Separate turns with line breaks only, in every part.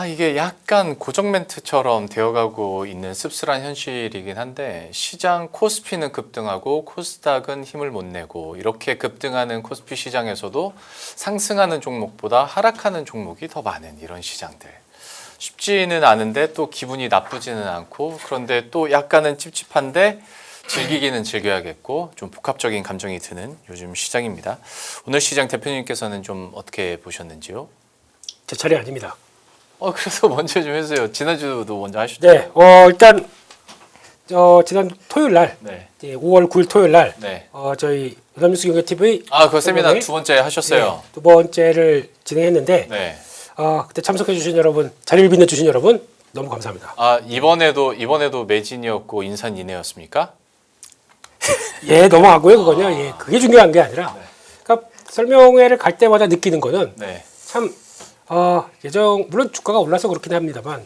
이게 약간 고정 멘트처럼 되어가고 있는 씁쓸한 현실이긴 한데 시장 코스피는 급등하고 코스닥은 힘을 못 내고 이렇게 급등하는 코스피 시장에서도 상승하는 종목보다 하락하는 종목이 더 많은 이런 시장들. 쉽지는 않은데 또 기분이 나쁘지는 않고 그런데 또 약간은 찝찝한데 즐기기는 즐겨야겠고 좀 복합적인 감정이 드는 요즘 시장입니다. 오늘 시장 대표님께서는 좀 어떻게 보셨는지요?
제 차례 아닙니다.
그래서 먼저 좀 해주세요. 지난주도 먼저 하시죠.
네, 일단 지난 토요일 날,
네.
5월 9일 토요일 날,
네.
저희 연합뉴스 경제 TV
그 세미나 두 번째 하셨어요.
네, 두 번째를 진행했는데,
네.
그때 참석해주신 여러분, 자리를 빛내주신 여러분 너무 감사합니다.
이번에도 매진이었고 인산인해였습니까?
예, 넘어가고요. 그거는요. 예, 그게 중요한 게 아니라,
네.
그러니까 설명회를 갈 때마다 느끼는 거는
네.
참 물론 주가가 올라서 그렇긴 합니다만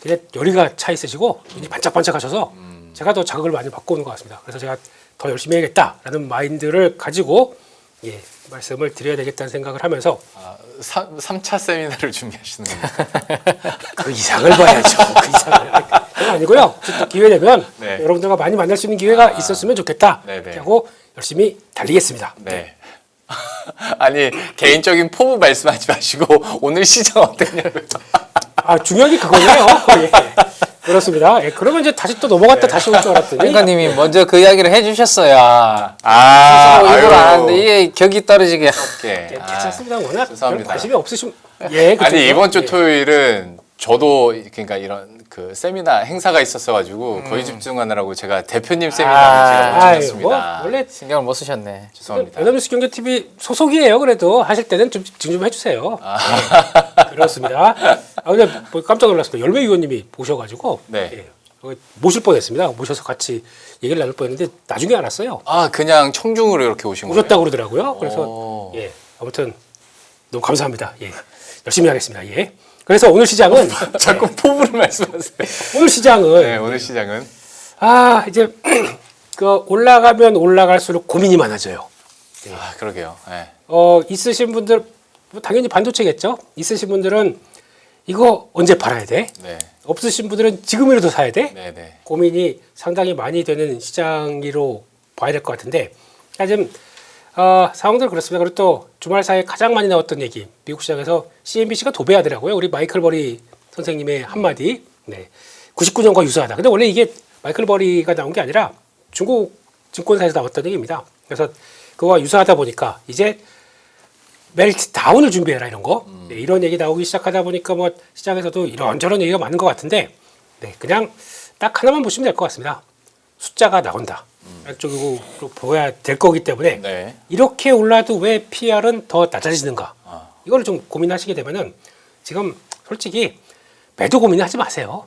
되게 열의가 차 있으시고 반짝반짝하셔서 제가 더 자극을 많이 받고 오는 것 같습니다. 그래서 제가 더 열심히 해야겠다라는 마인드를 가지고 말씀을 드려야 되겠다는 생각을 하면서
3차 세미나를 준비하시는 겁니다.
그 이상을 봐야죠. 그 이상을. 그건 아니고요. 또 기회 되면
네.
여러분들과 많이 만날 수 있는 기회가 있었으면 좋겠다.
네네.
하고 열심히 달리겠습니다.
네. 아니 개인적인 포부 말씀하지 마시고 오늘 시장 어땠냐고요.
중요한 게 그거예요. 예. 그렇습니다. 예, 그러면 이제 다시 또 넘어갔다 다시 올 줄 알았더니
안과님이 먼저 그 이야기를 해주셨어야 스스로 일부러 안 하는데 이게 격이 떨어지게
괜찮습니다. 워낙
죄송합니다.
관심이 없으시면 그렇죠.
아니 이번 주 토요일은 저도 그러니까 이런 그 세미나 행사가 있었어가지고 거의 집중하느라고 제가 대표님 세미나를 제가 못 쳤습니다.
원래
신경을 못 쓰셨네.
죄송합니다.
연합뉴스 경제TV 소속이에요. 그래도 하실 때는 좀 집중 좀 해주세요. 그렇습니다. 근데 깜짝 놀랐습니다. 열매 위원님이 보셔가지고
네.
모실 뻔했습니다. 모셔서 같이 얘기를 나눌 뻔했는데 나중에 알았어요.
그냥 청중으로 이렇게 오신 거예요?
오셨다고 그러더라고요. 그래서 아무튼 너무 감사합니다. 열심히 하겠습니다. 그래서 오늘 시장은
자꾸 포부를 말씀하세요.
오늘 시장은
네, 오늘 시장은
이제 그 올라가면 올라갈수록 고민이 많아져요.
그러게요. 네.
있으신 분들 당연히 반도체겠죠. 있으신 분들은 이거 언제 팔아야 돼?
네.
없으신 분들은 지금이라도 사야 돼?
네, 네.
고민이 상당히 많이 되는 시장으로 봐야 될 것 같은데 지금 상황들 그렇습니다. 그리고 또 주말 사이에 가장 많이 나왔던 얘기 미국 시장에서 CNBC가 도배하더라고요. 우리 마이클 버리 선생님의 한마디 99년과 유사하다. 근데 원래 이게 마이클 버리가 나온 게 아니라 중국 증권사에서 나왔던 얘기입니다. 그래서 그거와 유사하다 보니까 이제 멜트 다운을 준비해라 이런 거 이런 얘기 나오기 시작하다 보니까 뭐 시장에서도 이런저런 얘기가 많은 것 같은데 그냥 딱 하나만 보시면 될 것 같습니다. 숫자가 나온다. 쪽으로 보여야 될 거기 때문에 이렇게 올라도 왜 PR은 더 낮아지는가? 이걸 좀 고민하시게 되면은 지금 솔직히 매도 고민하지 마세요.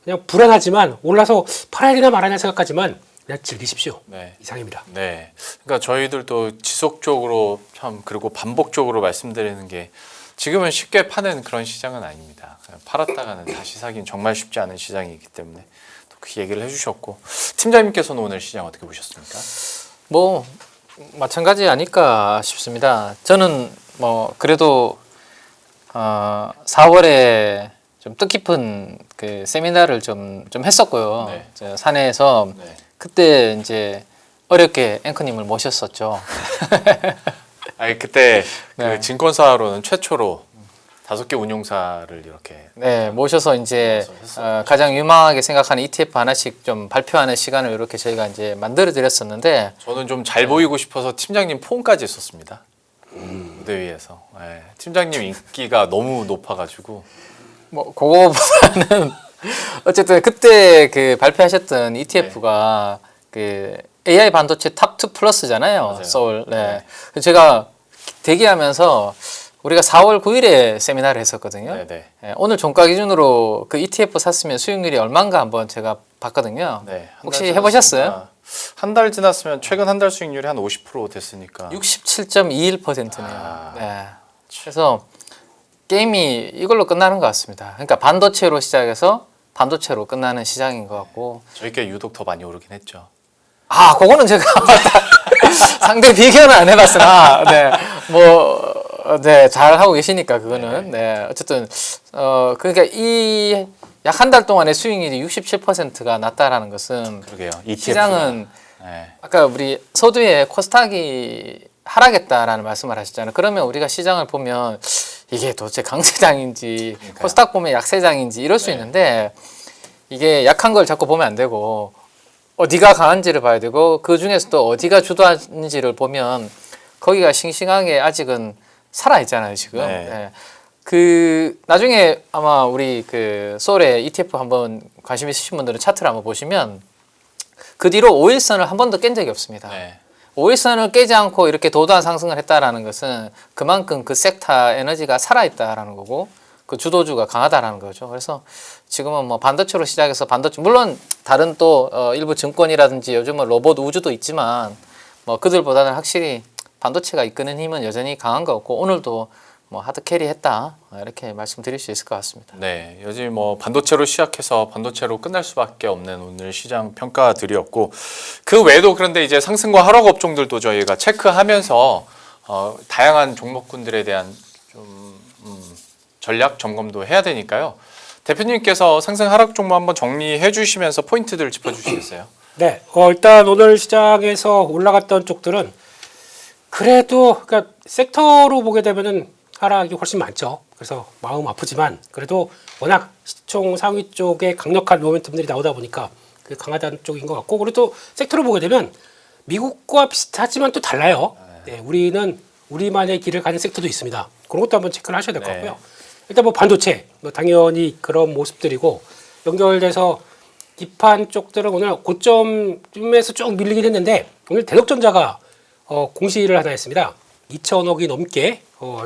그냥 불안하지만 올라서 팔아야 되나 말아야 생각하지만 그냥 즐기십시오. 이상입니다.
네. 그러니까 저희들도 지속적으로 그리고 반복적으로 말씀드리는 게 지금은 쉽게 파는 그런 시장은 아닙니다. 그냥 팔았다가는 다시 사기는 정말 쉽지 않은 시장이기 때문에 또 그 얘기를 해주셨고 팀장님께서는 오늘 시장 어떻게 보셨습니까?
뭐 마찬가지 아닐까 싶습니다. 저는 뭐 그래도 4월에 좀 뜻깊은 그 세미나를 좀 했었고요. 저 사내에서 그때 이제 어렵게 앵커님을 모셨었죠.
그때 그 증권사로는 최초로 5개 운용사를 이렇게
모셔서 이제 가장 유망하게 생각하는 ETF 하나씩 좀 발표하는 시간을 이렇게 저희가 이제 만들어 드렸었는데
저는 좀 잘 보이고 싶어서 팀장님 폰까지 했었습니다. 무대 위에서. 팀장님 인기가 너무 높아가지고
뭐 그거보다는 어쨌든 그때 그 발표하셨던 ETF가 그 AI 반도체 탑2 플러스잖아요. 서울. 제가 대기하면서 우리가 4월 9일에 세미나를 했었거든요. 오늘 종가 기준으로 그 ETF 샀으면 수익률이 얼마인가 한번 제가 봤거든요. 혹시 해보셨어요?
한 달 지났으면 최근 한 달 수익률이 한 50% 됐으니까
67.21%네요. 그래서 게임이 이걸로 끝나는 것 같습니다. 그러니까 반도체로 시작해서 반도체로 끝나는 시장인 것 같고
저희께 유독 더 많이 오르긴 했죠.
그거는 제가 상대 비교는 안 해봤으나 뭐 네, 잘 하고 계시니까 그거는 네, 어쨌든 그러니까 이 약 한 달 동안의 수익률이 67%가 낮다라는 것은
그러게요. ETF가.
시장은
네.
아까 우리 서두에 코스닥이 하락했다라는 말씀을 하셨잖아요. 그러면 우리가 시장을 보면 이게 도대체 강세장인지
그러니까요.
코스닥 보면 약세장인지 이럴 수
네.
있는데 이게 약한 걸 자꾸 보면 안 되고 어디가 강한지를 봐야 되고 그 중에서도 어디가 주도하는지를 보면 거기가 싱싱하게 아직은 살아 있잖아요 지금.
네.
네. 그 나중에 아마 우리 그 소울의 ETF 한번 관심 있으신 분들은 차트를 한번 보시면 그 뒤로 5일선을 한 번도 깬 적이 없습니다.
네.
5일선을 깨지 않고 이렇게 도도한 상승을 했다라는 것은 그만큼 그 섹터 에너지가 살아있다라는 거고 그 주도주가 강하다라는 거죠. 그래서 지금은 뭐 반도체로 시작해서 반도체 물론 다른 또 일부 증권이라든지 요즘은 로봇 우주도 있지만 뭐 그들보다는 확실히 반도체가 이끄는 힘은 여전히 강한 것 같고 오늘도 뭐 하드 캐리했다 이렇게 말씀드릴 수 있을 것 같습니다.
네, 요즘 뭐 반도체로 시작해서 반도체로 끝날 수밖에 없는 오늘 시장 평가들이었고 그 외에도 그런데 이제 상승과 하락 업종들도 저희가 체크하면서 다양한 종목군들에 대한 좀 전략 점검도 해야 되니까요. 대표님께서 상승 하락 종목 한번 정리해 주시면서 포인트들을 짚어 주시겠어요?
네, 일단 오늘 시장에서 올라갔던 쪽들은 그래도 그러니까 섹터로 보게 되면은 하락이 훨씬 많죠. 그래서 마음 아프지만 그래도 워낙 시총 상위 쪽에 강력한 모멘텀들이 나오다 보니까 그 강하다는 쪽인 것 같고 그리고 또 섹터로 보게 되면 미국과 비슷하지만 또 달라요. 네, 우리는 우리만의 길을 가는 섹터도 있습니다. 그런 것도 한번 체크를 하셔야 될 것 같고요. 일단 뭐 반도체 뭐 당연히 그런 모습들이고 연결돼서 기판 쪽들은 오늘 고점에서 쭉 밀리긴 했는데 오늘 대덕전자가 공시를 하나 했습니다. 2천억이 넘게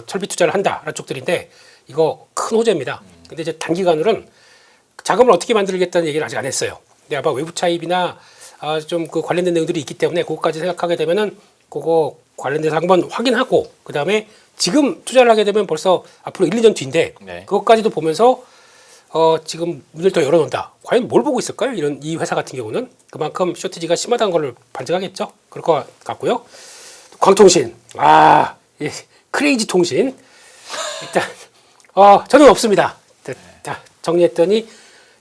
철비 투자를 한다라는 쪽들인데 이거 큰 호재입니다. 근데 이제 단기간으로는 자금을 어떻게 만들겠다는 얘기를 아직 안 했어요. 근데 아마 외부 차입이나 좀 그 관련된 내용들이 있기 때문에 그것까지 생각하게 되면은 그거 관련돼서 한번 확인하고 그 다음에 지금 투자를 하게 되면 벌써 앞으로 1, 2년 뒤인데
네.
그것까지도 보면서 지금 문을 더 열어놓는다. 과연 뭘 보고 있을까요? 이 회사 같은 경우는 그만큼 쇼티지가 심하다는 걸 반증하겠죠. 그럴 것 같고요. 광통신, 이 크레이지 통신 일단 저는 없습니다. 자, 정리했더니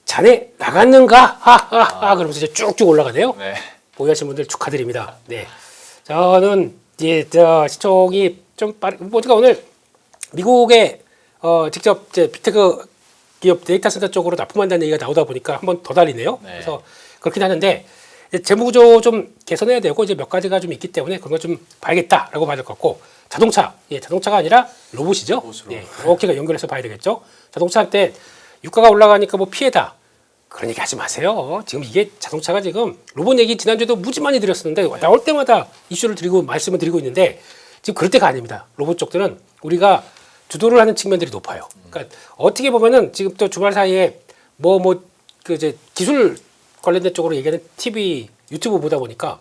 자네 나갔는가? 그러면서 이제 쭉쭉 올라가네요.
네.
보유하신 분들 축하드립니다. 네, 저는 이제 시총이 좀 제가 오늘 미국에 직접 이제 빅테크 기업 데이터 센터 쪽으로 납품한다는 얘기가 나오다 보니까 한 번 더 달리네요.
네.
그래서 그렇긴 하는데 재무구조 좀 개선해야 되고 이제 몇 가지가 좀 있기 때문에 그런 거 좀 봐야겠다라고 봐야 될 것 같고 자동차, 자동차가 아니라 로봇이죠.
로봇으로.
이렇게 연결해서 봐야 되겠죠. 자동차 때 유가가 올라가니까 뭐 피해다. 그런 얘기 하지 마세요. 지금 이게 자동차가 지금 로봇 얘기 지난주에도 무지 많이 드렸었는데 나올 때마다 이슈를 드리고 말씀을 드리고 있는데 지금 그럴 때가 아닙니다. 로봇 쪽들은 우리가 주도를 하는 측면들이 높아요. 그러니까 어떻게 보면은 지금 또 주말 사이에 그 이제 기술 관련된 쪽으로 얘기하는 TV, 유튜브 보다 보니까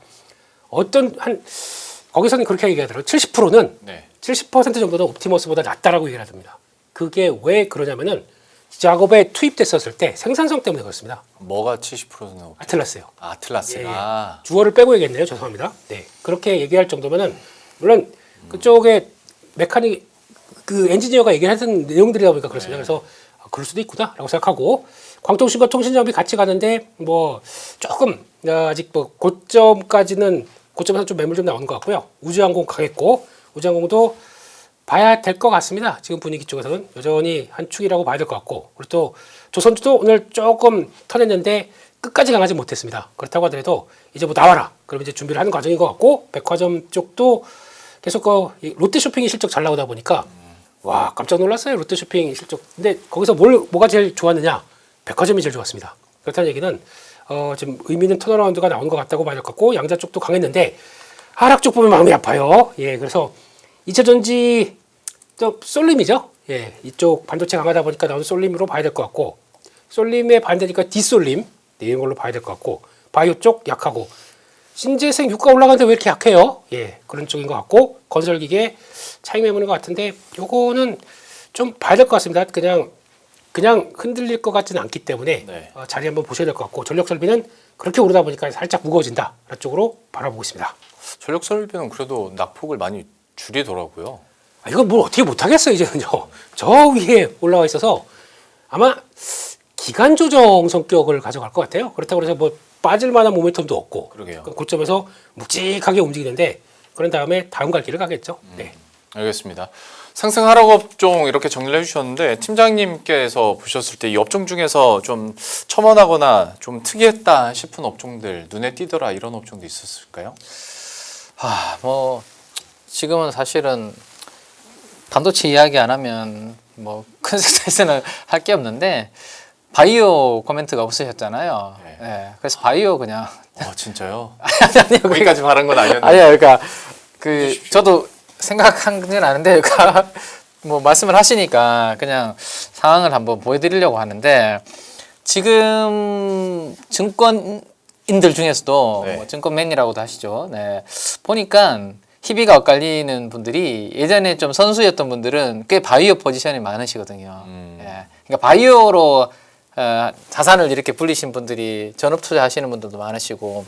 거기서는 그렇게 얘기하더라고요. 70%는
네.
70% 정도는 옵티머스보다 낫다라고 얘기를 하답니다. 그게 왜 그러냐면은 작업에 투입됐었을 때 생산성 때문에 그렇습니다.
뭐가 70%는
아틀라스요.
아틀라스가
주어를 빼고 얘기했네요. 죄송합니다. 네, 그렇게 얘기할 정도면은 물론 그쪽에 메카닉 그 엔지니어가 얘기하던 내용들이다 보니까 그렇습니다. 그래서 그럴 수도 있구나라고 생각하고 광통신과 통신장비 같이 가는데 뭐 조금 아직 뭐 고점에서 좀 매물 좀 나오는 것 같고요. 우주항공 강했고 우주항공도 봐야 될 것 같습니다. 지금 분위기 쪽에서는 여전히 한 축이라고 봐야 될 것 같고 그리고 또 조선주도 오늘 조금 턴했는데 끝까지 강하지 못했습니다. 그렇다고 하더라도 이제 뭐 나와라. 그럼 이제 준비를 하는 과정인 것 같고 백화점 쪽도 계속 롯데쇼핑이 실적 잘 나오다 보니까 와 깜짝 놀랐어요. 롯데쇼핑 실적. 근데 거기서 뭐가 제일 좋았느냐? 백화점이 제일 좋았습니다. 그렇다는 얘기는 지금 의미 있는 턴어라운드가 나온 것 같다고 봐야 될 것 같고 양자 쪽도 강했는데 하락 쪽 보면 마음이 아파요. 그래서 2차전지 솔림이죠. 이쪽 반도체 강하다 보니까 나오는 솔림으로 봐야 될 것 같고 솔림의 반대니까 디솔림 이런 걸로 봐야 될 것 같고 바이오 쪽 약하고 신재생 유가 올라가는데 왜 이렇게 약해요? 그런 쪽인 것 같고 건설기계 차익 매물인 것 같은데 요거는 좀 봐야 될 것 같습니다. 그냥 흔들릴 것 같지는 않기 때문에
네.
자리 한번 보셔야 될 것 같고 전력설비는 그렇게 오르다 보니까 살짝 무거워진다. 그런 쪽으로 바라보고 있습니다.
전력 설비는 그래도 낙폭을 많이 줄이더라고요.
이건 뭘 어떻게 못하겠어요 이제는요. 저 위에 올라와 있어서 아마 기간 조정 성격을 가져갈 것 같아요. 그렇다고 해서 뭐 빠질 만한 모멘텀도 없고
그러게요.
고점에서 묵직하게 움직이는데 그런 다음에 다음 갈 길을 가겠죠. 네.
알겠습니다. 상승 하락 업종 이렇게 정리를 해주셨는데 팀장님께서 보셨을 때 이 업종 중에서 좀 첨언하거나 좀 특이했다 싶은 업종들 눈에 띄더라 이런 업종도 있었을까요?
뭐 지금은 사실은 반도체 이야기 안 하면 뭐 큰 스트레스는 할 게 없는데 바이오 코멘트가 없으셨잖아요.
네.
네, 그래서 바이오 그냥
진짜요?
아니요,
거기까지 바란 건 아니었는데.
아니요, 그러니까 그 저도 생각한 건 아는데 그러니까 뭐 말씀을 하시니까 그냥 상황을 한번 보여드리려고 하는데 지금 증권인들 중에서도
네.
뭐 증권맨이라고도 하시죠. 네, 보니까 희비가 엇갈리는 분들이 예전에 좀 선수였던 분들은 꽤 바이오 포지션이 많으시거든요. 예, 그러니까 바이오로 자산을 이렇게 불리신 분들이 전업 투자하시는 분들도 많으시고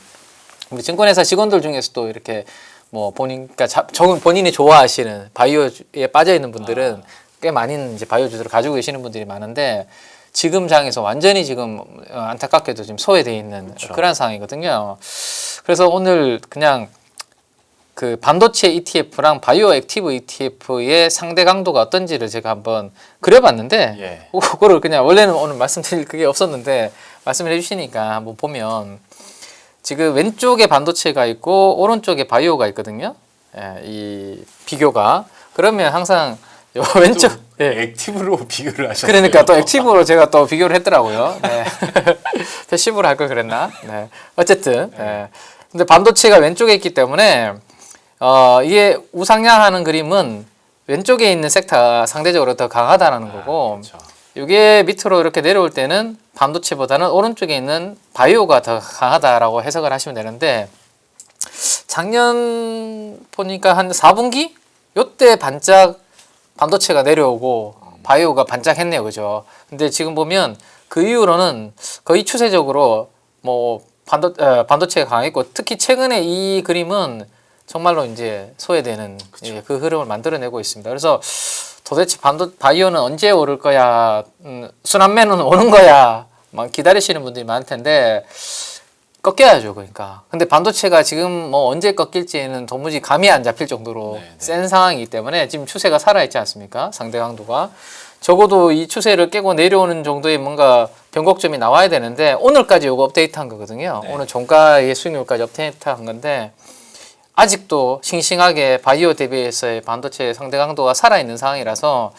우리 증권회사 직원들 중에서도 이렇게 뭐 그러니까 본인이 좋아하시는 바이오에 빠져 있는 분들은 꽤 많은 이제 바이오 주들을 가지고 계시는 분들이 많은데 지금 장에서 완전히 지금 안타깝게도 지금 소외되어 있는
그렇죠.
그런 상황이거든요. 그래서 오늘 그냥 그 반도체 ETF랑 바이오 액티브 ETF의 상대 강도가 어떤지를 제가 한번 그려봤는데
예.
그거를 그냥 원래는 오늘 말씀드릴 그게 없었는데 말씀을 해주시니까 한번 보면 지금 왼쪽에 반도체가 있고 오른쪽에 바이오가 있거든요. 예, 이 비교가 그러면 항상 요 왼쪽 예.
액티브로 비교를 하셨어요.
그러니까 또 액티브로 제가 또 비교를 했더라고요. 네. 패시브로 할 걸 그랬나? 네. 어쨌든 네. 근데 반도체가 왼쪽에 있기 때문에 이게 우상향하는 그림은 왼쪽에 있는 섹터가 상대적으로 더 강하다는 거고
그렇죠.
이게 밑으로 이렇게 내려올 때는 반도체보다는 오른쪽에 있는 바이오가 더 강하다라고 해석을 하시면 되는데 작년 보니까 한 4분기 요때 반짝 반도체가 내려오고 바이오가 반짝했네요, 그죠? 근데 지금 보면 그 이후로는 거의 추세적으로 뭐 반도체가 강했고 특히 최근에 이 그림은 정말로 이제 소외되는 그 흐름을 만들어내고 있습니다. 그래서 도대체 바이오는 언제 오를 거야? 순환매는 오는 거야? 막 기다리시는 분들이 많을 텐데 꺾여야죠, 그러니까. 근데 반도체가 지금 뭐 언제 꺾일지는 도무지 감이 안 잡힐 정도로 센 상황이기 때문에 지금 추세가 살아있지 않습니까? 상대 강도가. 적어도 이 추세를 깨고 내려오는 정도의 뭔가 변곡점이 나와야 되는데 오늘까지 요거 업데이트한 거거든요. 오늘 종가의 수익률까지 업데이트한 건데 아직도 싱싱하게 바이오 대비해서의 반도체 상대 강도가 살아있는 상황이라서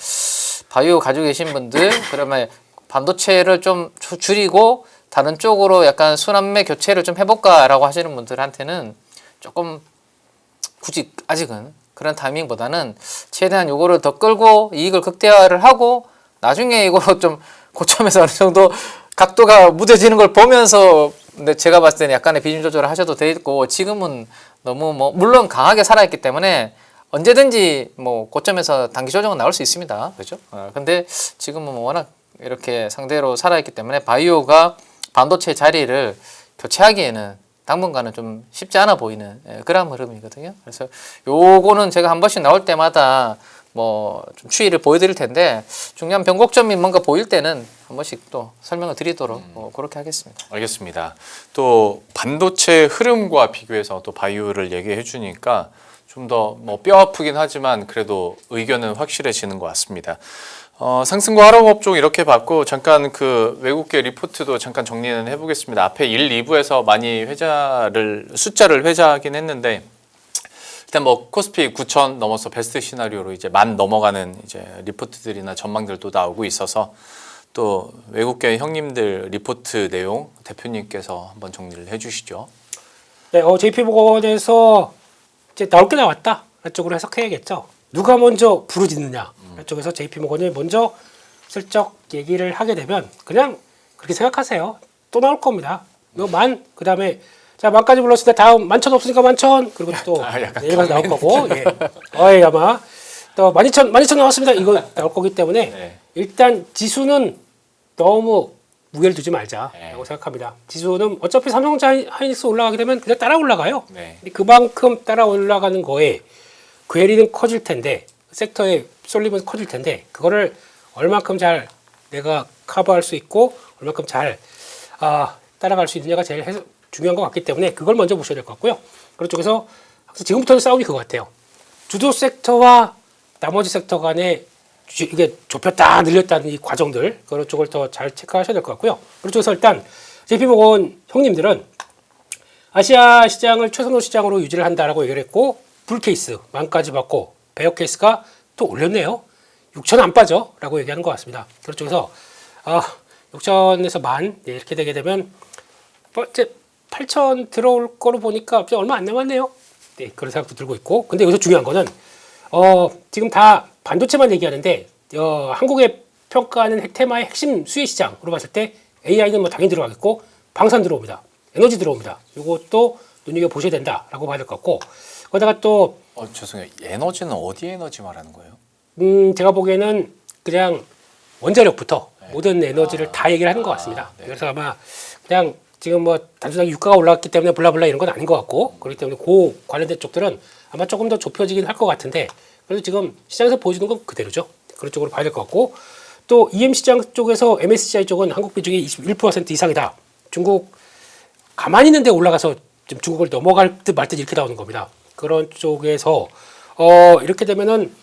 바이오 가지고 계신 분들 그러면 반도체를 좀 줄이고 다른 쪽으로 약간 순환매 교체를 좀 해볼까라고 하시는 분들한테는 조금 굳이 아직은 그런 타이밍보다는 최대한 요거를 더 끌고 이익을 극대화를 하고 나중에 이거로 좀 고점에서 어느 정도 각도가 무뎌지는 걸 보면서 근데 제가 봤을 때는 약간의 비중 조절을 하셔도 되고 지금은 너무 뭐 물론 강하게 살아있기 때문에 언제든지 뭐 고점에서 단기 조정은 나올 수 있습니다. 그죠? 근데 지금은 워낙 이렇게 상대로 살아있기 때문에 바이오가 반도체 자리를 교체하기에는 당분간은 좀 쉽지 않아 보이는 그런 흐름이거든요. 그래서 요거는 제가 한 번씩 나올 때마다 뭐 좀 추이를 보여드릴 텐데 중요한 변곡점이 뭔가 보일 때는 한 번씩 또 설명을 드리도록 그렇게 하겠습니다.
알겠습니다. 또 반도체 흐름과 비교해서 또 바이오를 얘기해 주니까 좀 더 뭐 뼈 아프긴 하지만 그래도 의견은 확실해지는 것 같습니다. 상승과 하락 업종 이렇게 봤고 잠깐 그 외국계 리포트도 잠깐 정리는 해보겠습니다. 앞에 1, 2부에서 많이 숫자를 회자하긴 했는데 일단 뭐 코스피 9,000 넘어서 베스트 시나리오로 이제 10,000 넘어가는 이제 리포트들이나 전망들도 나오고 있어서 또 외국계 형님들 리포트 내용 대표님께서 한번 정리를 해주시죠.
네, JP모건에서 이제 나올 게 나왔다. 이쪽으로 해석해야겠죠. 누가 먼저 부르짖느냐. 이쪽에서 JP모건이 먼저 슬쩍 얘기를 하게 되면 그냥 그렇게 생각하세요. 또 나올 겁니다. 그 다음에 자, 10,000까지 불렀을 때 다음 11,000 없으니까 11,000 그리고 또 내일 가서 나올 거고 예. 아마 또 12,000 나왔습니다. 이거 나올 거기 때문에
네.
일단 지수는 너무 무게를 두지 말자라고 생각합니다. 지수는 어차피 삼성전자 하이닉스 올라가게 되면 그냥 따라 올라가요.
네.
근데 그만큼 따라 올라가는 거에 괴리는 커질 텐데 섹터에 쏠리면 커질 텐데 그거를 얼마큼 잘 내가 커버할 수 있고 얼마큼 잘 따라갈 수 있느냐가 제일 중요한 것 같기 때문에 그걸 먼저 보셔야 될 것 같고요. 그런 쪽에서 항상 지금부터는 싸움이 그거 같아요. 주도 섹터와 나머지 섹터 간에 이게 좁혔다 늘렸다는 이 과정들 그런 쪽을 더 잘 체크하셔야 될 것 같고요. 그런 쪽에서 일단 JP모건 형님들은 아시아 시장을 최선호 시장으로 유지를 한다라고 얘기를 했고 불케이스 만까지 받고 베어 케이스가 또 올렸네요. 6천 안 빠져라고 얘기하는 것 같습니다. 그런 쪽에서 6천에서 만 이렇게 되게 되면 이제 8천 들어올 거로 보니까 얼마 안 남았네요. 네, 그런 생각도 들고 있고 근데 여기서 중요한 거는 지금 다 반도체만 얘기하는데 한국의 평가하는 테마의 핵심 수혜 시장으로 봤을 때 AI는 뭐 당연히 들어가겠고 방산 들어옵니다. 에너지 들어옵니다. 이것도 눈여겨 보셔야 된다라고 봐야 될 것 같고 거기다가 또
죄송해요. 에너지는 어디 에너지 말하는 거예요?
제가 보기에는 그냥 원자력부터 모든 에너지를 다 얘기를 하는 것 같습니다.
네.
그래서 아마 그냥 지금 뭐 단순하게 유가가 올라갔기 때문에 블라블라 이런 건 아닌 것 같고 그렇기 때문에 그 관련된 쪽들은 아마 조금 더 좁혀지긴 할 것 같은데 그래도 지금 시장에서 보여주는 건 그대로죠. 그런 쪽으로 봐야 될 것 같고 또 EM 시장 쪽에서 MSCI 쪽은 한국 비중이 21% 이상이다. 중국 가만히 있는데 올라가서 지금 중국을 넘어갈 듯 말 듯 이렇게 나오는 겁니다. 그런 쪽에서 이렇게 되면은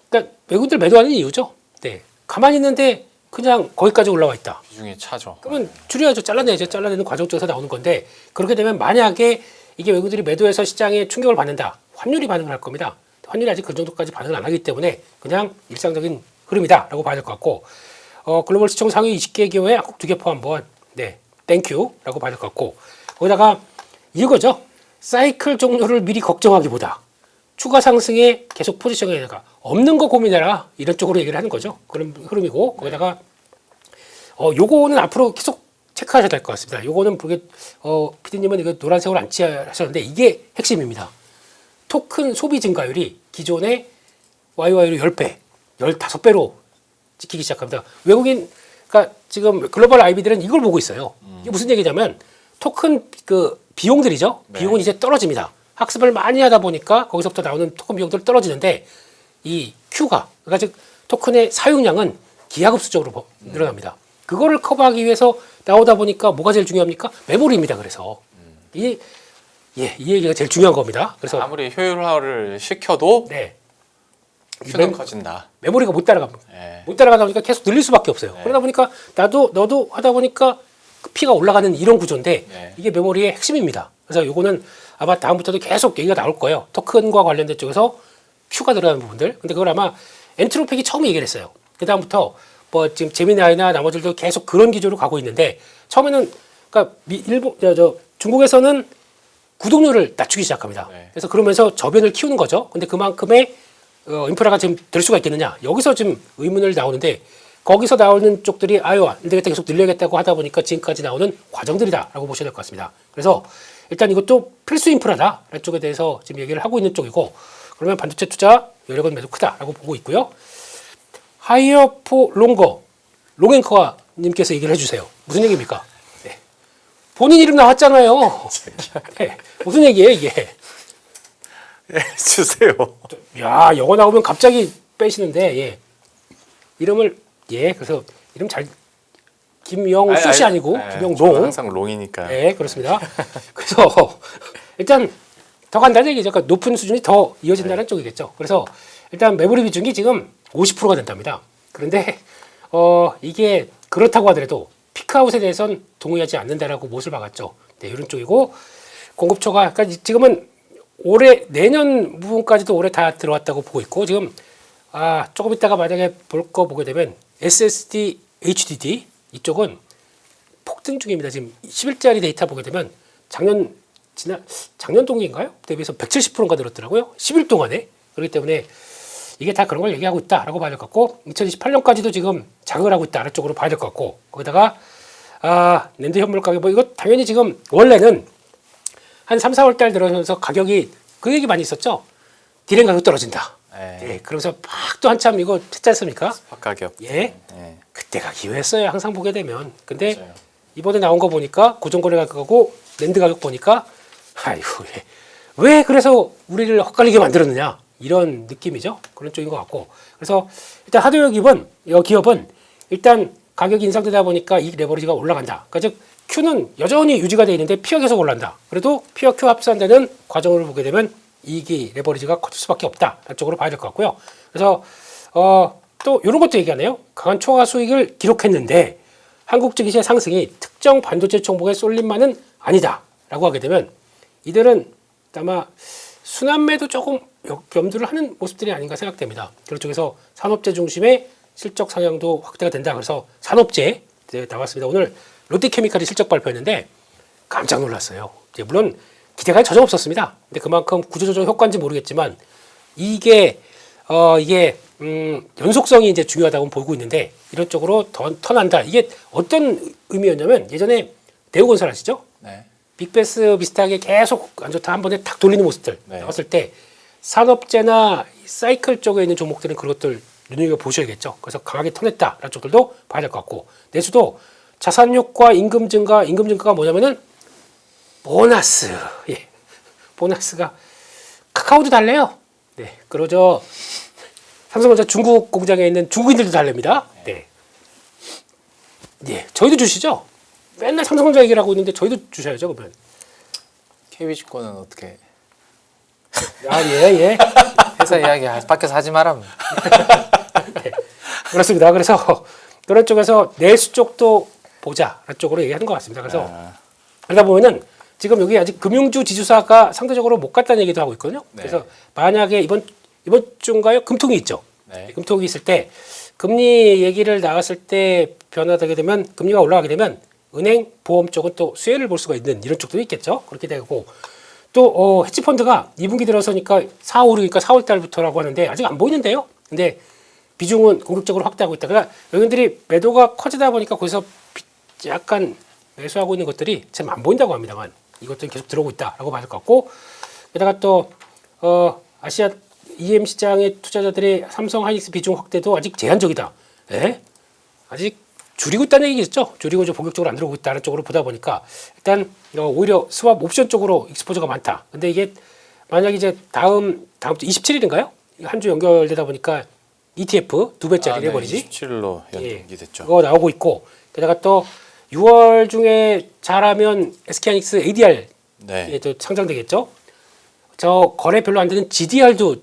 그러니까 외국인들 매도하는 이유죠. 네, 가만히 있는데 그냥 거기까지 올라와 있다.
비중이 차죠.
그러면 줄여야죠. 잘라내야죠. 잘라내는 과정 쪽에서 나오는 건데 그렇게 되면 만약에 이게 외국인들이 매도해서 시장에 충격을 받는다. 환율이 반응을 할 겁니다. 환율이 아직 그 정도까지 반응을 안 하기 때문에 그냥 일상적인 흐름이다라고 봐야 될 것 같고 글로벌 시총 상위 20개 기업에 한국 2개 포함 네, 땡큐라고 봐야 될 것 같고 거기다가 이거죠. 사이클 종료를 미리 걱정하기보다 추가 상승에 계속 포지션에다가 없는 거 고민해라 이런 쪽으로 얘기를 하는 거죠. 그런 흐름이고 거기다가 요거는 앞으로 계속 체크하셔야 될 것 같습니다. 요거는 그게 PD님은 이거 노란색으로 안 칠하셨는데 이게 핵심입니다. 토큰 소비 증가율이 기존의 YY로 10배, 15배로 찍히기 시작합니다. 그러니까 지금 글로벌 IB들은 이걸 보고 있어요. 이게 무슨 얘기냐면 토큰 그 비용들이죠.
네.
비용은 이제 떨어집니다. 학습을 많이 하다 보니까 거기서부터 나오는 토큰 비용들이 떨어지는데 이 Q가 그러니까 즉 토큰의 사용량은 기하급수적으로 늘어납니다. 그거를 커버하기 위해서 나오다 보니까 뭐가 제일 중요합니까? 메모리입니다. 그래서 이 얘기가 제일 중요한 겁니다. 그래서
아무리 효율화를 시켜도
네.
Q는 커진다.
메모리가 못 따라갑니다.
네.
못 따라가다 보니까 계속 늘릴 수밖에 없어요.
네.
그러다 보니까 너도 하다 보니까 피가 올라가는 이런 구조인데
네.
이게 메모리의 핵심입니다. 그래서 요거는 아마 다음부터도 계속 얘기가 나올 거예요. 토큰과 관련된 쪽에서 Q가 들어가는 부분들. 근데 그걸 아마 엔트로픽이 처음 얘기를 했어요. 그 다음부터 뭐 지금 제미나이나 나머지들도 계속 그런 기조로 가고 있는데 처음에는 그러니까 중국에서는 구독률을 낮추기 시작합니다.
네.
그래서 그러면서 저변을 키우는 거죠. 근데 그만큼의 인프라가 지금 될 수가 있겠느냐. 여기서 지금 의문을 나오는데 거기서 나오는 쪽들이 안 되겠다 계속 늘려야겠다고 하다 보니까 지금까지 나오는 과정들이다라고 보셔야 될 것 같습니다. 그래서 일단 이것도 필수 인프라다라는 쪽에 대해서 지금 얘기를 하고 있는 쪽이고 그러면 반도체 투자 여력은 매우 크다라고 보고 있고요. 하이어 포 롱거 롱앵커 님께서 얘기를 해주세요. 무슨 얘기입니까? 네. 본인 이름 나왔잖아요. 네. 무슨 얘기예요 이게?
주세요.
야 영어 나오면 갑자기 빼시는데 예. 이름을 그래서 이름 잘 김영수 씨 아니고
저는
김영롱.
항상 롱이니까.
네 그렇습니다. 그래서 일단 더 간다는 얘기죠. 그러니까 높은 수준이 더 이어진다는 쪽이겠죠. 그래서 일단 메모리 비중이 지금 50%가 된답니다. 그런데 이게 그렇다고 하더라도 피크아웃에 대해서는 동의하지 않는다라고 못을 박았죠. 네, 이런 쪽이고 공급처가 그러니까 지금은 올해 내년 부분까지도 올해 다 들어왔다고 보고 있고 지금 조금 있다가 만약에 볼 거 보게 되면 SSD, HDD 이쪽은 폭등 중입니다. 지금 10일짜리 데이터 보게 되면 작년 동기인가요? 대비해서 170%가 늘었더라고요. 10일 동안에. 그렇기 때문에 이게 다 그런 걸 얘기하고 있다라고 봐야 될 것 같고 2028년까지도 지금 자극을 하고 있다. 아래쪽으로 봐야 될 것 같고 거기다가 낸드 현물 가격 뭐 이거 당연히 지금 원래는 한 3, 4월 달 들어서면서 가격이 그 얘기 많이 있었죠. 디램 가격 떨어진다. 네, 그러면서 막 또 한참 이거 했지 않습니까?
스팟 가격.
예.
네.
그때가 기회였어요. 항상 보게 되면. 근데
맞아요.
이번에 나온 거 보니까 고정거래 가격하고 랜드 가격 보니까 아이고 왜 그래서 우리를 헛갈리게 만들었느냐 이런 느낌이죠. 그런 쪽인 것 같고. 그래서 일단 하드웨어 기업은 일단 가격이 인상되다 보니까 이 레버리지가 올라간다. 그러니까 즉 Q는 여전히 유지가 되어 있는데 P가 계속 올라간다. 그래도 P와 Q 합산되는 과정을 보게 되면 이익이 레버리지가 커질 수밖에 없다. 쪽으로 봐야 될 것 같고요. 그래서 또 이런 것도 얘기하네요. 강한 초과 수익을 기록했는데 한국 증시의 상승이 특정 반도체 종목의 쏠림만은 아니다라고 하게 되면 이들은 아마 순환매도 조금 염두를 하는 모습들이 아닌가 생각됩니다. 그런 쪽에서 산업재 중심의 실적 상향도 확대가 된다. 그래서 산업재 나왔습니다. 오늘 롯데케미칼이 실적 발표했는데 깜짝 놀랐어요. 물론 기대가 전혀 없었습니다. 근데 그만큼 구조조정 효과인지 모르겠지만 이게 연속성이 이제 중요하다고 보고 있는데 이런 쪽으로 더 턴한다. 이게 어떤 의미였냐면 예전에 대우건설 아시죠?
네.
빅베스 비슷하게 계속 안 좋다 한 번에 탁 돌리는 모습들
네.
나왔을 때 산업재나 사이클 쪽에 있는 종목들은 그것들 눈여겨 보셔야겠죠. 그래서 강하게 턴했다라는 쪽들도 봐야 될 것 같고 내수도 자산 효과, 임금 증가가 뭐냐면은 보너스. 예. 보너스가 카카오도 달래요. 네. 그러죠. 삼성전자 중국 공장에 있는 중국인들도 달랩니다. 네. 예. 저희도 주시죠. 맨날 삼성전자 얘기를 하고 있는데 저희도 주셔야죠, 그러면.
KB증권은 어떻게?
예.
회사 이야기 밖에서 하지 마라.
네. 그렇습니다. 그래서 그런 쪽에서 내수 쪽도 보자. 라는 쪽으로 얘기하는 것 같습니다. 그래서 그러다 보면은 지금 여기 아직 금융주 지주사가 상대적으로 못 갔다는 얘기도 하고 있거든요.
네.
그래서 만약에 이번 주인가요? 금통이 있죠.
네.
금통이 있을 때 금리 얘기를 나왔을 때 변화되게 되면 금리가 올라가게 되면 은행, 보험 쪽은 또 수혜를 볼 수가 있는 이런 쪽도 있겠죠. 그렇게 되고 또 헤지펀드가 2분기 들어서니까 4, 5, 그러니까 4월 달부터라고 하는데 아직 안 보이는데요. 근데 비중은 공격적으로 확대하고 있다. 그러니까 여러분들이 매도가 커지다 보니까 거기서 약간 매수하고 있는 것들이 참 안 보인다고 합니다만 이것들이 계속 들어오고 있다라고 봐야 될 것 같고 게다가 또 아시아 EM 시장의 투자자들의 삼성 하이닉스 비중 확대도 아직 제한적이다. 예? 아직 줄이고 있다는 얘기겠죠. 줄이고 좀 본격적으로 안 들어오고 있다는 쪽으로 보다 보니까 일단 오히려 스왑 옵션 쪽으로 익스포저가 많다. 근데 이게 만약 이제 다음 주 27일인가요? 한 주 연결되다 보니까 ETF 2배짜리 레버리지
27일로 연기됐죠.
그거 나오고 있고 게다가 또 6월 중에 잘하면 SK하이닉스 ADR
네.
또 상장되겠죠. 저 거래 별로 안 되는 GDR도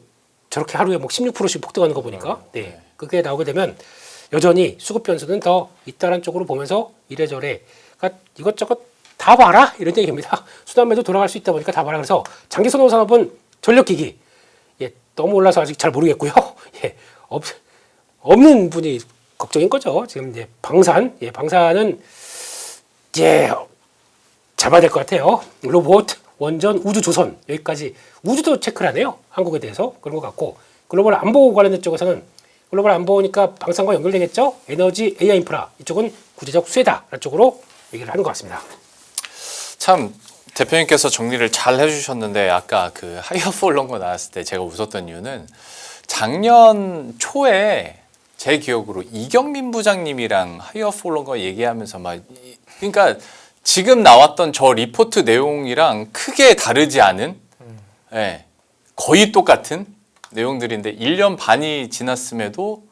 저렇게 하루에 뭐 16%씩 폭등하는 거 보니까 네. 그게 나오게 되면 여전히 수급 변수는 더 있다는 쪽으로 보면서 이래저래 그러니까 이것저것 다 봐라 이런 얘기입니다. 수단매도 돌아갈 수 있다 보니까 다 봐라. 그래서 장기선호 산업은 전력기기 너무 올라서 아직 잘 모르겠고요. 없는 분이 걱정인 거죠. 지금 이제 방사는 이제 잡아야 될 것 같아요. 로봇, 원전, 우주 조선 여기까지 우주도 체크를 하네요. 한국에 대해서 그런 것 같고 글로벌 안보 관련된 쪽에서는 글로벌 안보니까 방산과 연결되겠죠. 에너지, AI 인프라 이쪽은 구체적 수혜다라는 쪽으로 얘기를 하는 것 같습니다.
참 대표님께서 정리를 잘 해주셨는데 아까 그 하이어 폴런거 나왔을 때 제가 웃었던 이유는 작년 초에 제 기억으로 이경민 부장님이랑 하이어 폴런거 얘기하면서 그러니까 지금 나왔던 저 리포트 내용이랑 크게 다르지 않은 거의 똑같은 내용들인데 1년 반이 지났음에도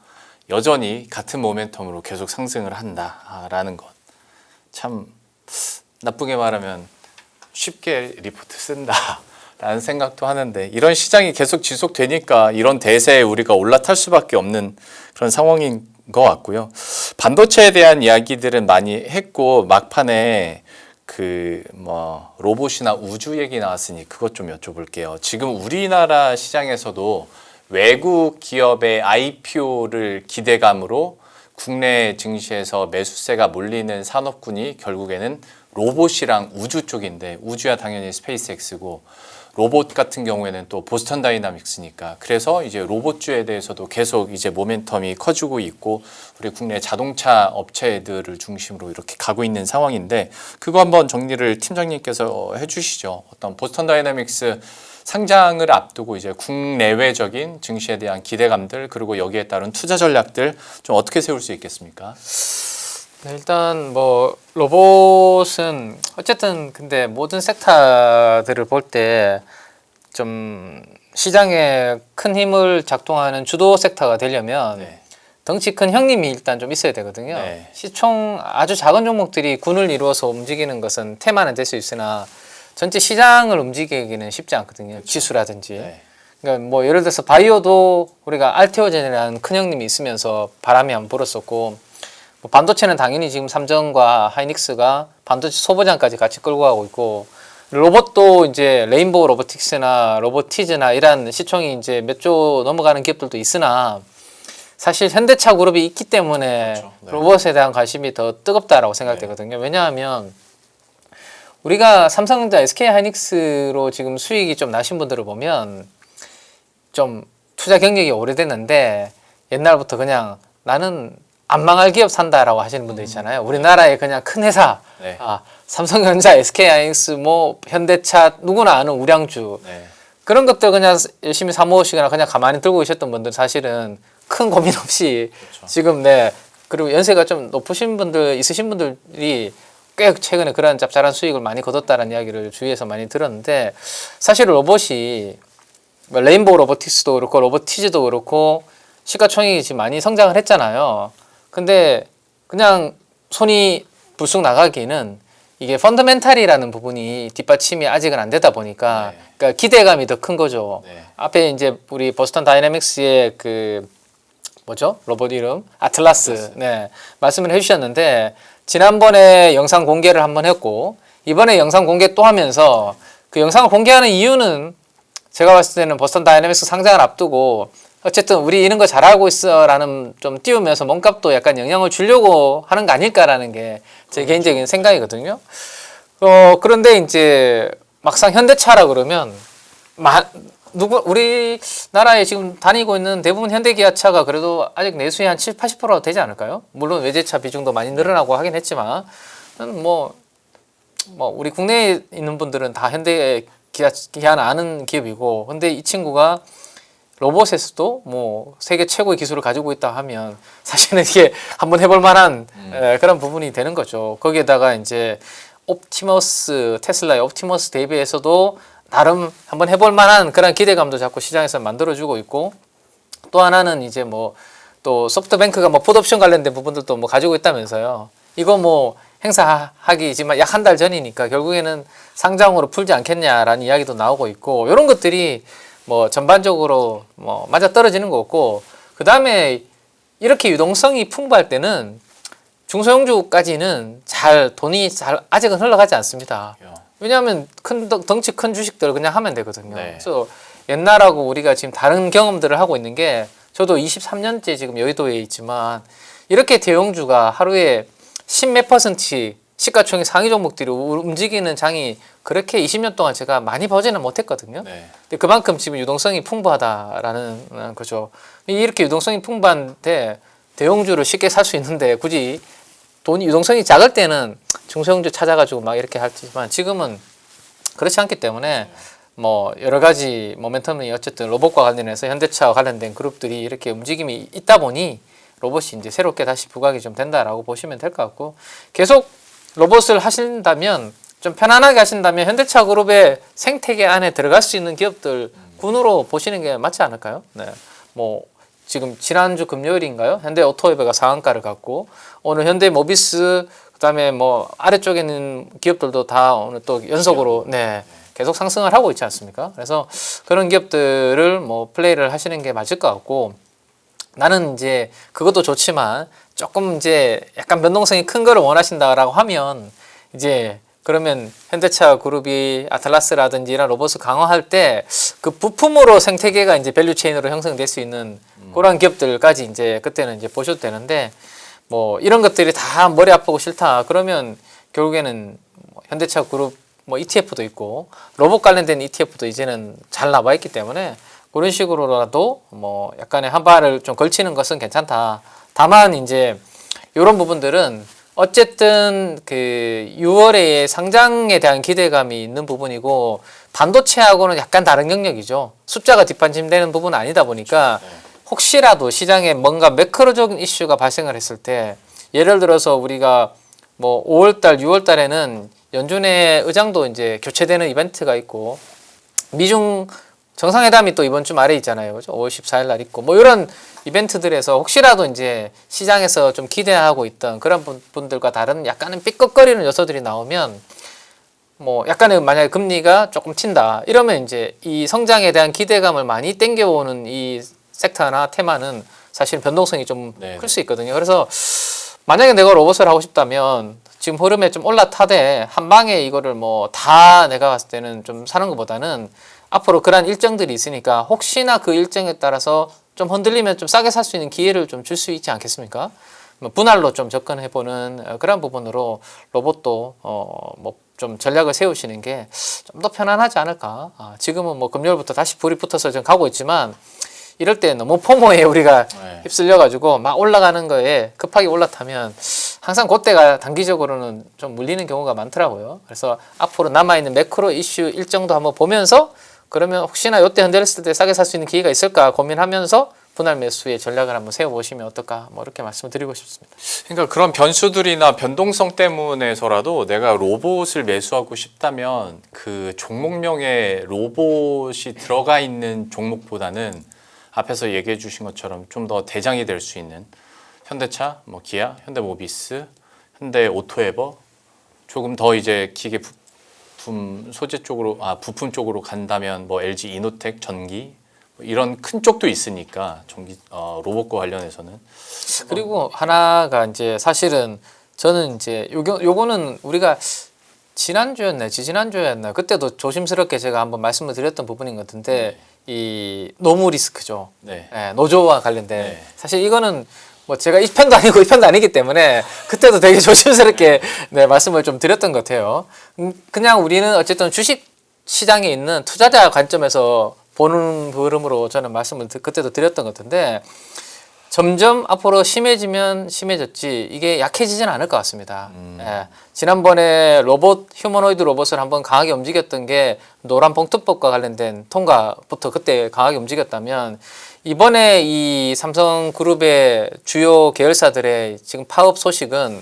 여전히 같은 모멘텀으로 계속 상승을 한다라는 것. 참 나쁘게 말하면 쉽게 리포트 쓴다라는 생각도 하는데 이런 시장이 계속 지속되니까 이런 대세에 우리가 올라탈 수밖에 없는 그런 상황인 것 같고요. 반도체에 대한 이야기들은 많이 했고 막판에 로봇이나 우주 얘기 나왔으니 그것 좀 여쭤볼게요. 지금 우리나라 시장에서도 외국 기업의 IPO를 기대감으로 국내 증시에서 매수세가 몰리는 산업군이 결국에는 로봇이랑 우주 쪽인데 우주야 당연히 스페이스X고 로봇 같은 경우에는 또 보스턴 다이나믹스니까 그래서 이제 로봇주에 대해서도 계속 이제 모멘텀이 커지고 있고 우리 국내 자동차 업체들을 중심으로 이렇게 가고 있는 상황인데 그거 한번 정리를 팀장님께서 해주시죠. 어떤 보스턴 다이나믹스 상장을 앞두고 이제 국내외적인 증시에 대한 기대감들 그리고 여기에 따른 투자 전략들 좀 어떻게 세울 수 있겠습니까?
네, 일단 뭐 로봇은 어쨌든 근데 모든 섹터들을 볼 때 좀 시장에 큰 힘을 작동하는 주도 섹터가 되려면
네.
덩치 큰 형님이 일단 좀 있어야 되거든요.
네.
시총 아주 작은 종목들이 군을 이루어서 움직이는 것은 테마는 될 수 있으나 전체 시장을 움직이기는 쉽지 않거든요. 지수라든지.
네.
그러니까 뭐 예를 들어서 바이오도 우리가 알테오젠이라는 큰 형님이 있으면서 바람이 안 불었었고, 뭐 반도체는 당연히 지금 삼성과 하이닉스가 반도체 소보장까지 같이 끌고 가고 있고, 로봇도 이제 레인보우 로보틱스나 로보티즈나 이런 시총이 이제 몇 조 넘어가는 기업들도 있으나 사실 현대차 그룹이 있기 때문에
그렇죠. 네.
로봇에 대한 관심이 더 뜨겁다라고 생각되거든요. 왜냐하면 우리가 삼성전자, SK 하이닉스로 지금 수익이 좀 나신 분들을 보면 좀 투자 경력이 오래됐는데 옛날부터 그냥 나는 안 망할 기업 산다라고 하시는 분들 있잖아요. 우리나라의 그냥 큰 회사,
네.
삼성전자, SK 하이닉스, 뭐 현대차 누구나 아는 우량주
네.
그런 것들 그냥 열심히 사모으시거나 그냥 가만히 들고 계셨던 분들 사실은 큰 고민 없이
그렇죠.
지금 그리고 연세가 좀 높으신 분들 있으신 분들이 꽤 최근에 그런 짭짤한 수익을 많이 거뒀다는 이야기를 주위에서 많이 들었는데 사실 로봇이 뭐 레인보우 로보틱스도 그렇고 로보티즈도 그렇고 시가총액이 지금 많이 성장을 했잖아요. 근데 그냥 손이 불쑥 나가기는 이게 펀더멘탈이라는 부분이 뒷받침이 아직은 안 되다 보니까
네.
그러니까 기대감이 더 큰 거죠.
네.
앞에 이제 우리 보스턴 다이내믹스의 그 뭐죠? 로봇 이름 아틀라스. 네. 말씀을 해주셨는데 지난번에 영상 공개를 한번 했고 이번에 영상 공개 또 하면서 그 영상을 공개하는 이유는 제가 봤을 때는 보스턴 다이내믹스 상장을 앞두고 어쨌든 우리 이런 거 잘하고 있어라는 좀 띄우면서 몸값도 약간 영향을 주려고 하는 거 아닐까라는 게 제 개인적인 생각이거든요. 그런데 이제 막상 현대차라 그러면 우리나라에 지금 다니고 있는 대부분 현대기아차가 그래도 아직 내수의 한 7, 80% 되지 않을까요? 물론 외제차 비중도 많이 늘어나고 하긴 했지만 뭐 우리 국내에 있는 분들은 다 현대기아는 아는 기업이고 근데 이 친구가 로봇에서도 뭐 세계 최고의 기술을 가지고 있다 하면 사실은 이게 한번 해볼 만한 그런 부분이 되는 거죠. 거기에다가 이제 테슬라의 옵티머스 대비해서도 나름 한번 해볼 만한 그런 기대감도 자꾸 시장에서 만들어주고 있고 또 하나는 이제 뭐 또 소프트뱅크가 뭐 풋옵션 관련된 부분들도 뭐 가지고 있다면서요. 이거 뭐 행사하기지만 약 한 달 전이니까 결국에는 상장으로 풀지 않겠냐라는 이야기도 나오고 있고 이런 것들이 뭐 전반적으로 뭐 맞아 떨어지는 거 없고 그 다음에 이렇게 유동성이 풍부할 때는 중소형주까지는 돈이 잘 아직은 흘러가지 않습니다. 왜냐하면 덩치 큰 주식들을 그냥 하면 되거든요.
네.
그래서 옛날하고 우리가 지금 다른 경험들을 하고 있는 게 저도 23년째 지금 여의도에 있지만 이렇게 대형주가 하루에 10몇 % 시가총액 상위 종목들이 움직이는 장이 그렇게 20년 동안 제가 많이 보지는 못했거든요.
네.
근데 그만큼 지금 유동성이 풍부하다라는 거죠. 이렇게 유동성이 풍부한데 대형주를 쉽게 살 수 있는데 굳이 유동성이 작을 때는 중소형주 찾아가지고 막 이렇게 하지만 지금은 그렇지 않기 때문에 뭐 여러 가지 모멘텀이 어쨌든 로봇과 관련해서 현대차와 관련된 그룹들이 이렇게 움직임이 있다 보니 로봇이 이제 새롭게 다시 부각이 좀 된다라고 보시면 될 것 같고 계속 로봇을 하신다면 좀 편안하게 하신다면 현대차 그룹의 생태계 안에 들어갈 수 있는 기업들 군으로 보시는 게 맞지 않을까요? 네. 뭐 지금 지난주 금요일인가요? 현대 오토웨브가 상한가를 갖고 오늘 현대 모비스 그다음에 뭐 아래쪽에 있는 기업들도 다 오늘 또 연속으로 계속 상승을 하고 있지 않습니까? 그래서 그런 기업들을 뭐 플레이를 하시는 게 맞을 것 같고 나는 이제 그것도 좋지만 조금 이제 약간 변동성이 큰 거를 원하신다라고 하면 이제 그러면 현대차 그룹이 아틀라스라든지 이런 로봇을 강화할 때 그 부품으로 생태계가 이제 밸류 체인으로 형성될 수 있는 그런 기업들까지 이제 그때는 이제 보셔도 되는데 뭐 이런 것들이 다 머리 아프고 싫다 그러면 결국에는 뭐 현대차 그룹 뭐 ETF도 있고 로봇 관련된 ETF도 이제는 잘 나와 있기 때문에 그런 식으로라도 뭐 약간의 한 발을 좀 걸치는 것은 괜찮다. 다만 이제 이런 부분들은 어쨌든 그 6월에 상장에 대한 기대감이 있는 부분이고 반도체하고는 약간 다른 영역이죠. 숫자가 뒷받침되는 부분은 아니다 보니까 혹시라도 시장에 뭔가 매크로적인 이슈가 발생을 했을 때 예를 들어서 우리가 뭐 5월달, 6월달에는 연준의 의장도 이제 교체되는 이벤트가 있고 미중 정상회담이 또 이번 주 말에 있잖아요. 그죠? 5월 14일 날 있고 뭐 이런 이벤트들에서 혹시라도 이제 시장에서 좀 기대하고 있던 그런 분들과 다른 약간은 삐걱거리는 요소들이 나오면 뭐 약간의 만약에 금리가 조금 튄다 이러면 이제 이 성장에 대한 기대감을 많이 땡겨오는 이 섹터나 테마는 사실 변동성이 좀 클 수 있거든요. 그래서 만약에 내가 로봇을 하고 싶다면 지금 흐름에 좀 올라타되 한 방에 이거를 뭐 다 내가 봤을 때는 좀 사는 것보다는 앞으로 그러한 일정들이 있으니까 혹시나 그 일정에 따라서 좀 흔들리면 좀 싸게 살 수 있는 기회를 좀 줄 수 있지 않겠습니까? 뭐 분할로 좀 접근해보는 그런 부분으로 로봇도 뭐 좀 전략을 세우시는 게 좀 더 편안하지 않을까. 지금은 뭐 금요일부터 다시 불이 붙어서 좀 가고 있지만 이럴 때 너무 포모에 우리가 휩쓸려가지고 막 올라가는 거에 급하게 올라타면 항상 그때가 단기적으로는 좀 물리는 경우가 많더라고요. 그래서 앞으로 남아있는 매크로 이슈 일정도 한번 보면서 그러면 혹시나 이때 흔들렸을 때 싸게 살 수 있는 기회가 있을까 고민하면서 분할 매수의 전략을 한번 세워보시면 어떨까 뭐 이렇게 말씀을 드리고 싶습니다.
그러니까 그런 변수들이나 변동성 때문에서라도 내가 로봇을 매수하고 싶다면 그 종목명에 로봇이 들어가 있는 종목보다는 앞에서 얘기해 주신 것처럼 좀 더 대장이 될 수 있는 현대차, 뭐 기아, 현대모비스, 현대오토에버 조금 더 이제 기계 부품 소재 쪽으로 부품 쪽으로 간다면 뭐 LG 이노텍 전기 뭐 이런 큰 쪽도 있으니까 전기 로봇과 관련해서는
그리고 하나가 이제 사실은 저는 이제 요거는 우리가 지난주였나 지지난주였나 그때도 조심스럽게 제가 한번 말씀을 드렸던 부분인 것 같은데 이 노무 리스크죠.
네.
네, 노조와 관련된
네.
사실 이거는 뭐 제가 이 편도 아니고 이 편도 아니기 때문에 그때도 되게 조심스럽게 네, 말씀을 좀 드렸던 것 같아요. 그냥 우리는 어쨌든 주식 시장에 있는 투자자 관점에서 보는 흐름으로 저는 말씀을 그때도 드렸던 것 같은데 점점 앞으로 심해지면 심해졌지 이게 약해지지는 않을 것 같습니다. 예. 지난번에 휴머노이드 로봇을 한번 강하게 움직였던 게 노란 봉투법과 관련된 통과부터 그때 강하게 움직였다면 이번에 이 삼성그룹의 주요 계열사들의 지금 파업 소식은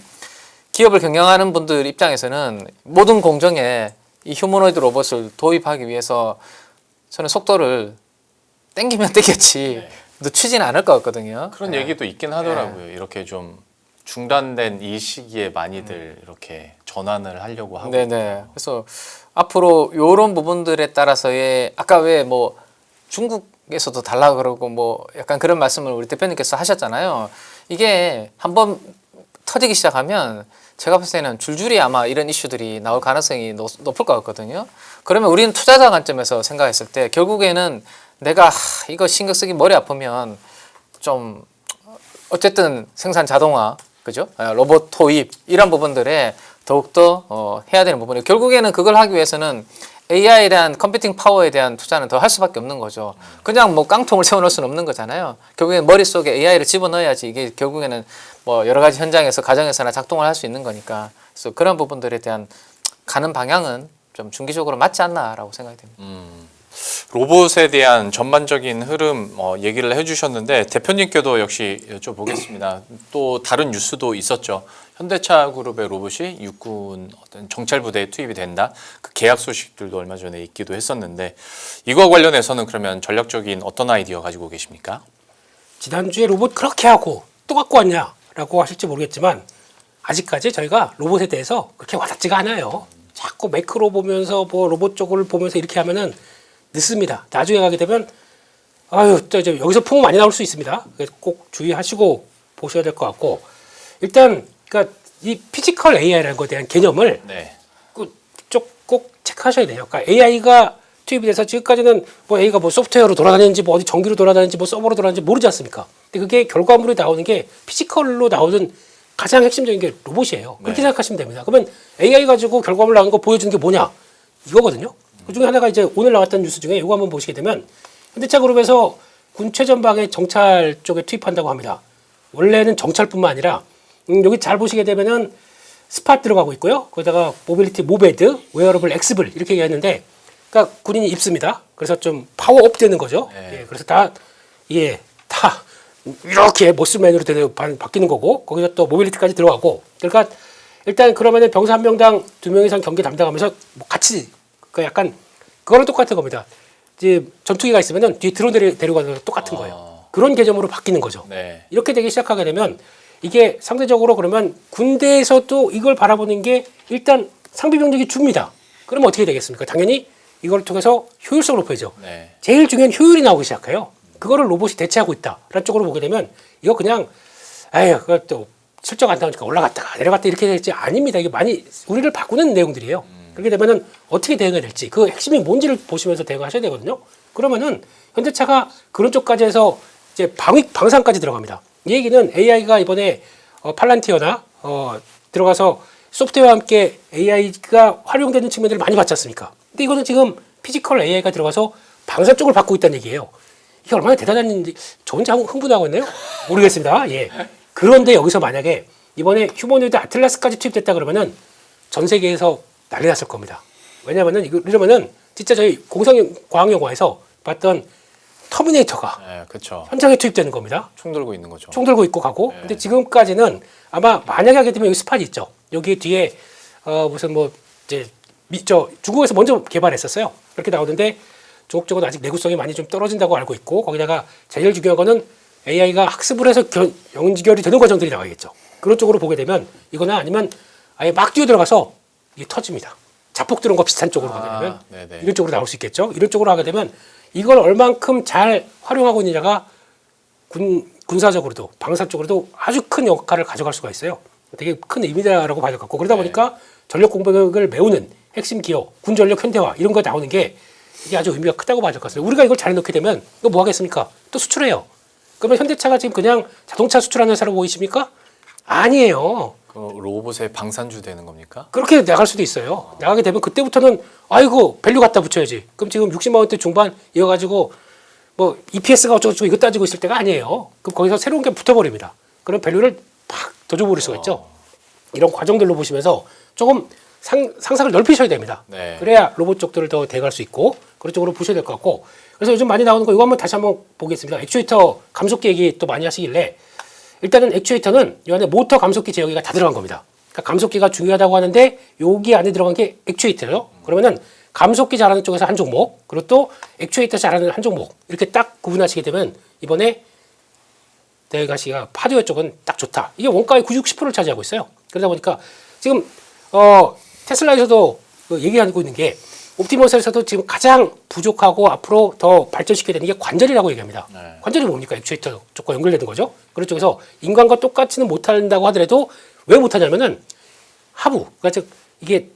기업을 경영하는 분들 입장에서는 모든 공정에 이 휴머노이드 로봇을 도입하기 위해서 저는 속도를 땡기면 땡겼지 늦추지는 않을 것 같거든요.
그런 얘기도 있긴 하더라고요. 이렇게 좀 중단된 이 시기에 많이들 이렇게 전환을 하려고 하고.
네네. 그래서 앞으로 이런 부분들에 따라서의 아까 왜 뭐 중국에서도 달라 그러고 뭐 약간 그런 말씀을 우리 대표님께서 하셨잖아요. 이게 한번 터지기 시작하면 제가 봤을 때는 줄줄이 아마 이런 이슈들이 나올 가능성이 높을 것 같거든요. 그러면 우리는 투자자 관점에서 생각했을 때 결국에는 내가 이거 신경 쓰기 머리 아프면 좀 어쨌든 생산 자동화 그죠? 로봇 도입 이런 부분들에 더욱더 해야 되는 부분이 결국에는 그걸 하기 위해서는 AI에 대한 컴퓨팅 파워에 대한 투자는 더 할 수밖에 없는 거죠. 그냥 뭐 깡통을 세워놓을 수는 없는 거잖아요. 결국엔 머릿속에 AI를 집어넣어야지 이게 결국에는 뭐 여러 가지 현장에서 가정에서나 작동을 할 수 있는 거니까 그래서 그런 부분들에 대한 가는 방향은 좀 중기적으로 맞지 않나라고 생각이 됩니다.
로봇에 대한 전반적인 흐름 얘기를 해주셨는데 대표님께도 역시 여쭤보겠습니다. 또 다른 뉴스도 있었죠. 현대차 그룹의 로봇이 육군 어떤 정찰 부대에 투입이 된다. 그 계약 소식들도 얼마 전에 있기도 했었는데 이거 관련해서는 그러면 전략적인 어떤 아이디어 가지고 계십니까?
지난주에 로봇 그렇게 하고 또 갖고 왔냐라고 하실지 모르겠지만 아직까지 저희가 로봇에 대해서 그렇게 와닿지가 않아요. 자꾸 매크로 보면서 뭐 로봇 쪽을 보면서 이렇게 하면은 늦습니다. 나중에 가게 되면 여기서 풍 많이 나올 수 있습니다. 그래서 꼭 주의하시고 보셔야 될 것 같고 일단 그러니까 이 피지컬 AI라는 것에 대한 개념을 꼭 체크하셔야 돼요. 그러니까 AI가 투입이 돼서 지금까지는 뭐 AI가 뭐 소프트웨어로 돌아다니는지 뭐 어디 전기로 돌아다니는지 뭐 서버로 돌아다니는지 모르지 않습니까? 근데 그게 결과물이 나오는 게 피지컬로 나오는 가장 핵심적인 게 로봇이에요. 그렇게 생각하시면 됩니다. 그러면 AI 가지고 결과물 나오는 거 보여주는 게 뭐냐? 이거거든요. 그 중에 하나가 이제 오늘 나왔던 뉴스 중에 이거 한번 보시게 되면 현대차 그룹에서 군 최전방에 정찰 쪽에 투입한다고 합니다. 원래는 정찰뿐만 아니라 여기 잘 보시게 되면은 스팟 들어가고 있고요. 거기다가 모빌리티 모베드, 웨어러블 엑스블 이렇게 얘기했는데 그러니까 군인이 입습니다. 그래서 좀 파워업 되는 거죠. 예, 그래서 다 이렇게 머슬맨으로 바뀌는 거고 거기서 또 모빌리티까지 들어가고 그러니까 일단 그러면은 병사 한 명당 2명 이상 경계 담당하면서 뭐 같이 그러니까 약간 그거랑 똑같은 겁니다. 이제 전투기가 있으면은 뒤에 드론 데려가는 거랑 똑같은 거예요. 그런 개념으로 바뀌는 거죠.
네.
이렇게 되기 시작하게 되면 이게 상대적으로 그러면 군대에서도 이걸 바라보는 게 일단 상비 병력이 줍니다. 그러면 어떻게 되겠습니까? 당연히 이걸 통해서 효율성을 높여야죠.
네.
제일 중요한 효율이 나오기 시작해요. 그거를 로봇이 대체하고 있다라는 쪽으로 보게 되면 이거 그냥 에휴 그것도 실적 안 나오니까 올라갔다가 내려갔다 이렇게 될지 아닙니다. 이게 많이 우리를 바꾸는 내용들이에요. 그렇게 되면은 어떻게 대응해야 될지 그 핵심이 뭔지를 보시면서 대응하셔야 되거든요. 그러면은 현대차가 그런 쪽까지 해서 이제 방산까지 들어갑니다. 이 얘기는 AI가 이번에 팔란티어나 들어가서 소프트웨어와 함께 AI가 활용되는 측면들을 많이 봤지 않습니까? 근데 이거는 지금 피지컬 AI가 들어가서 방산 쪽을 바꾸고 있다는 얘기예요. 이게 얼마나 대단한 일인지 저 혼자 흥분하고 있네요? 모르겠습니다. 예. 그런데 여기서 만약에 이번에 휴머노이드 아틀라스까지 투입됐다 그러면은 전 세계에서 난리 났을 겁니다. 왜냐면은 이러면은 진짜 저희 공상 과학 영화에서 봤던 터미네이터가
네, 그렇죠.
현장에 투입되는 겁니다.
총 들고 있는 거죠.
총 들고 있고 가고.
네.
근데 지금까지는 아마 만약에 하게 되면 여기 스팟이 있죠. 여기 뒤에 무슨 뭐 이제 중국에서 먼저 개발했었어요. 그렇게 나오는데 중국 쪽은 아직 내구성이 많이 좀 떨어진다고 알고 있고 거기다가 제일 중요한 거는 AI가 학습을 해서 연결이 되는 과정들이 나와야겠죠. 그런 쪽으로 보게 되면 이거나 아니면 아예 막 뛰어 들어가서 이게 터집니다. 자폭 들어온 거 비슷한 쪽으로 가게 되면
네네.
이런 쪽으로 나올 수 있겠죠. 이런 쪽으로 하게 되면 이걸 얼만큼 잘 활용하고 있느냐가 군사적으로도 방사 쪽으로도 아주 큰 역할을 가져갈 수가 있어요. 되게 큰 의미다라고 봐야 될 것 같고 그러다 보니까 전력 공백을 메우는 핵심 기업, 군전력 현대화 이런 거 나오는 게 이게 아주 의미가 크다고 봐야 될 것 같습니다. 우리가 이걸 잘 넣게 되면 이거 뭐 하겠습니까? 또 수출해요. 그러면 현대차가 지금 그냥 자동차 수출하는 회사로 보이십니까? 아니에요.
그 로봇의 방산주 되는 겁니까?
그렇게 나갈 수도 있어요. 나가게 되면 그때부터는 아이고 밸류 갖다 붙여야지. 그럼 지금 60만 원대 중반 이어가지고 뭐 EPS가 어쩌고저쩌고 이거 따지고 있을 때가 아니에요. 그럼 거기서 새로운 게 붙어버립니다. 그럼 밸류를 팍 더 줘버릴 수가 있죠. 이런 과정들로 보시면서 조금 상상을 넓히셔야 됩니다.
네.
그래야 로봇 쪽들을 더 대응할 수 있고 그런 쪽으로 보셔야 될 것 같고 그래서 요즘 많이 나오는 거 이거 한번 다시 한번 보겠습니다. 액추에이터 감속기 얘기 또 많이 하시길래 일단은 액추에이터는 이 안에 모터 감속기 제어기가 다 들어간 겁니다. 그러니까 감속기가 중요하다고 하는데 여기 안에 들어간 게 액추에이터예요. 그러면은 감속기 잘하는 쪽에서 한 종목 그리고 또 액추에이터 잘하는 한 종목 이렇게 딱 구분하시게 되면 이번에 대가시가 하드웨어 쪽은 딱 좋다. 이게 원가의 90%를 차지하고 있어요. 그러다 보니까 지금 테슬라에서도 얘기하고 있는 게 옵티머스에서도 지금 가장 부족하고 앞으로 더 발전시켜야 되는 게 관절이라고 얘기합니다.
네.
관절이 뭡니까? 액추에이터 쪽과 연결되는 거죠. 그런 쪽에서 인간과 똑같이는 못한다고 하더라도 왜 못하냐면은 하부, 그러니까 즉 이게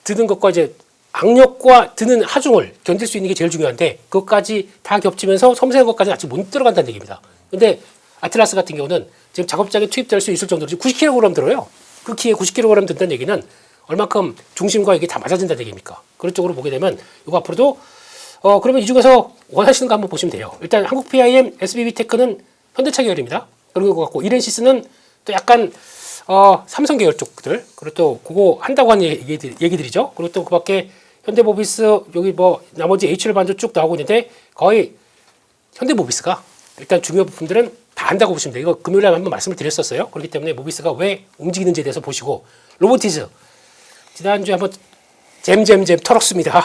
드는 것과 이제 악력과 드는 하중을 견딜 수 있는 게 제일 중요한데 그것까지 다 겹치면서 섬세한 것까지는 아직 못 들어간다는 얘기입니다. 근데 아틀라스 같은 경우는 지금 작업장에 투입될 수 있을 정도로 지금 90kg 들어요. 그 키에 90kg 든다는 얘기는 얼마큼 중심과 이게 다 맞아진다는 얘기입니까? 그런 쪽으로 보게 되면 이거 앞으로도 그러면 이 중에서 원하시는 거 한번 보시면 돼요. 일단 한국 PIM, SBB테크는 현대차 계열입니다. 그런 것 같고 이렌시스는 또 약간 삼성 계열 쪽들 그리고 또 그거 한다고 하는 얘기들이죠. 그리고 또 그밖에 현대모비스 여기 뭐 나머지 HR 반도 쭉 나오고 있는데 거의 현대모비스가 일단 중요한 부품들은 다 한다고 보시면 돼요. 이거 금요일에 한번 말씀을 드렸었어요. 그렇기 때문에 모비스가 왜 움직이는지에 대해서 보시고 로보티즈 지난주에 한번 잼 털었습니다.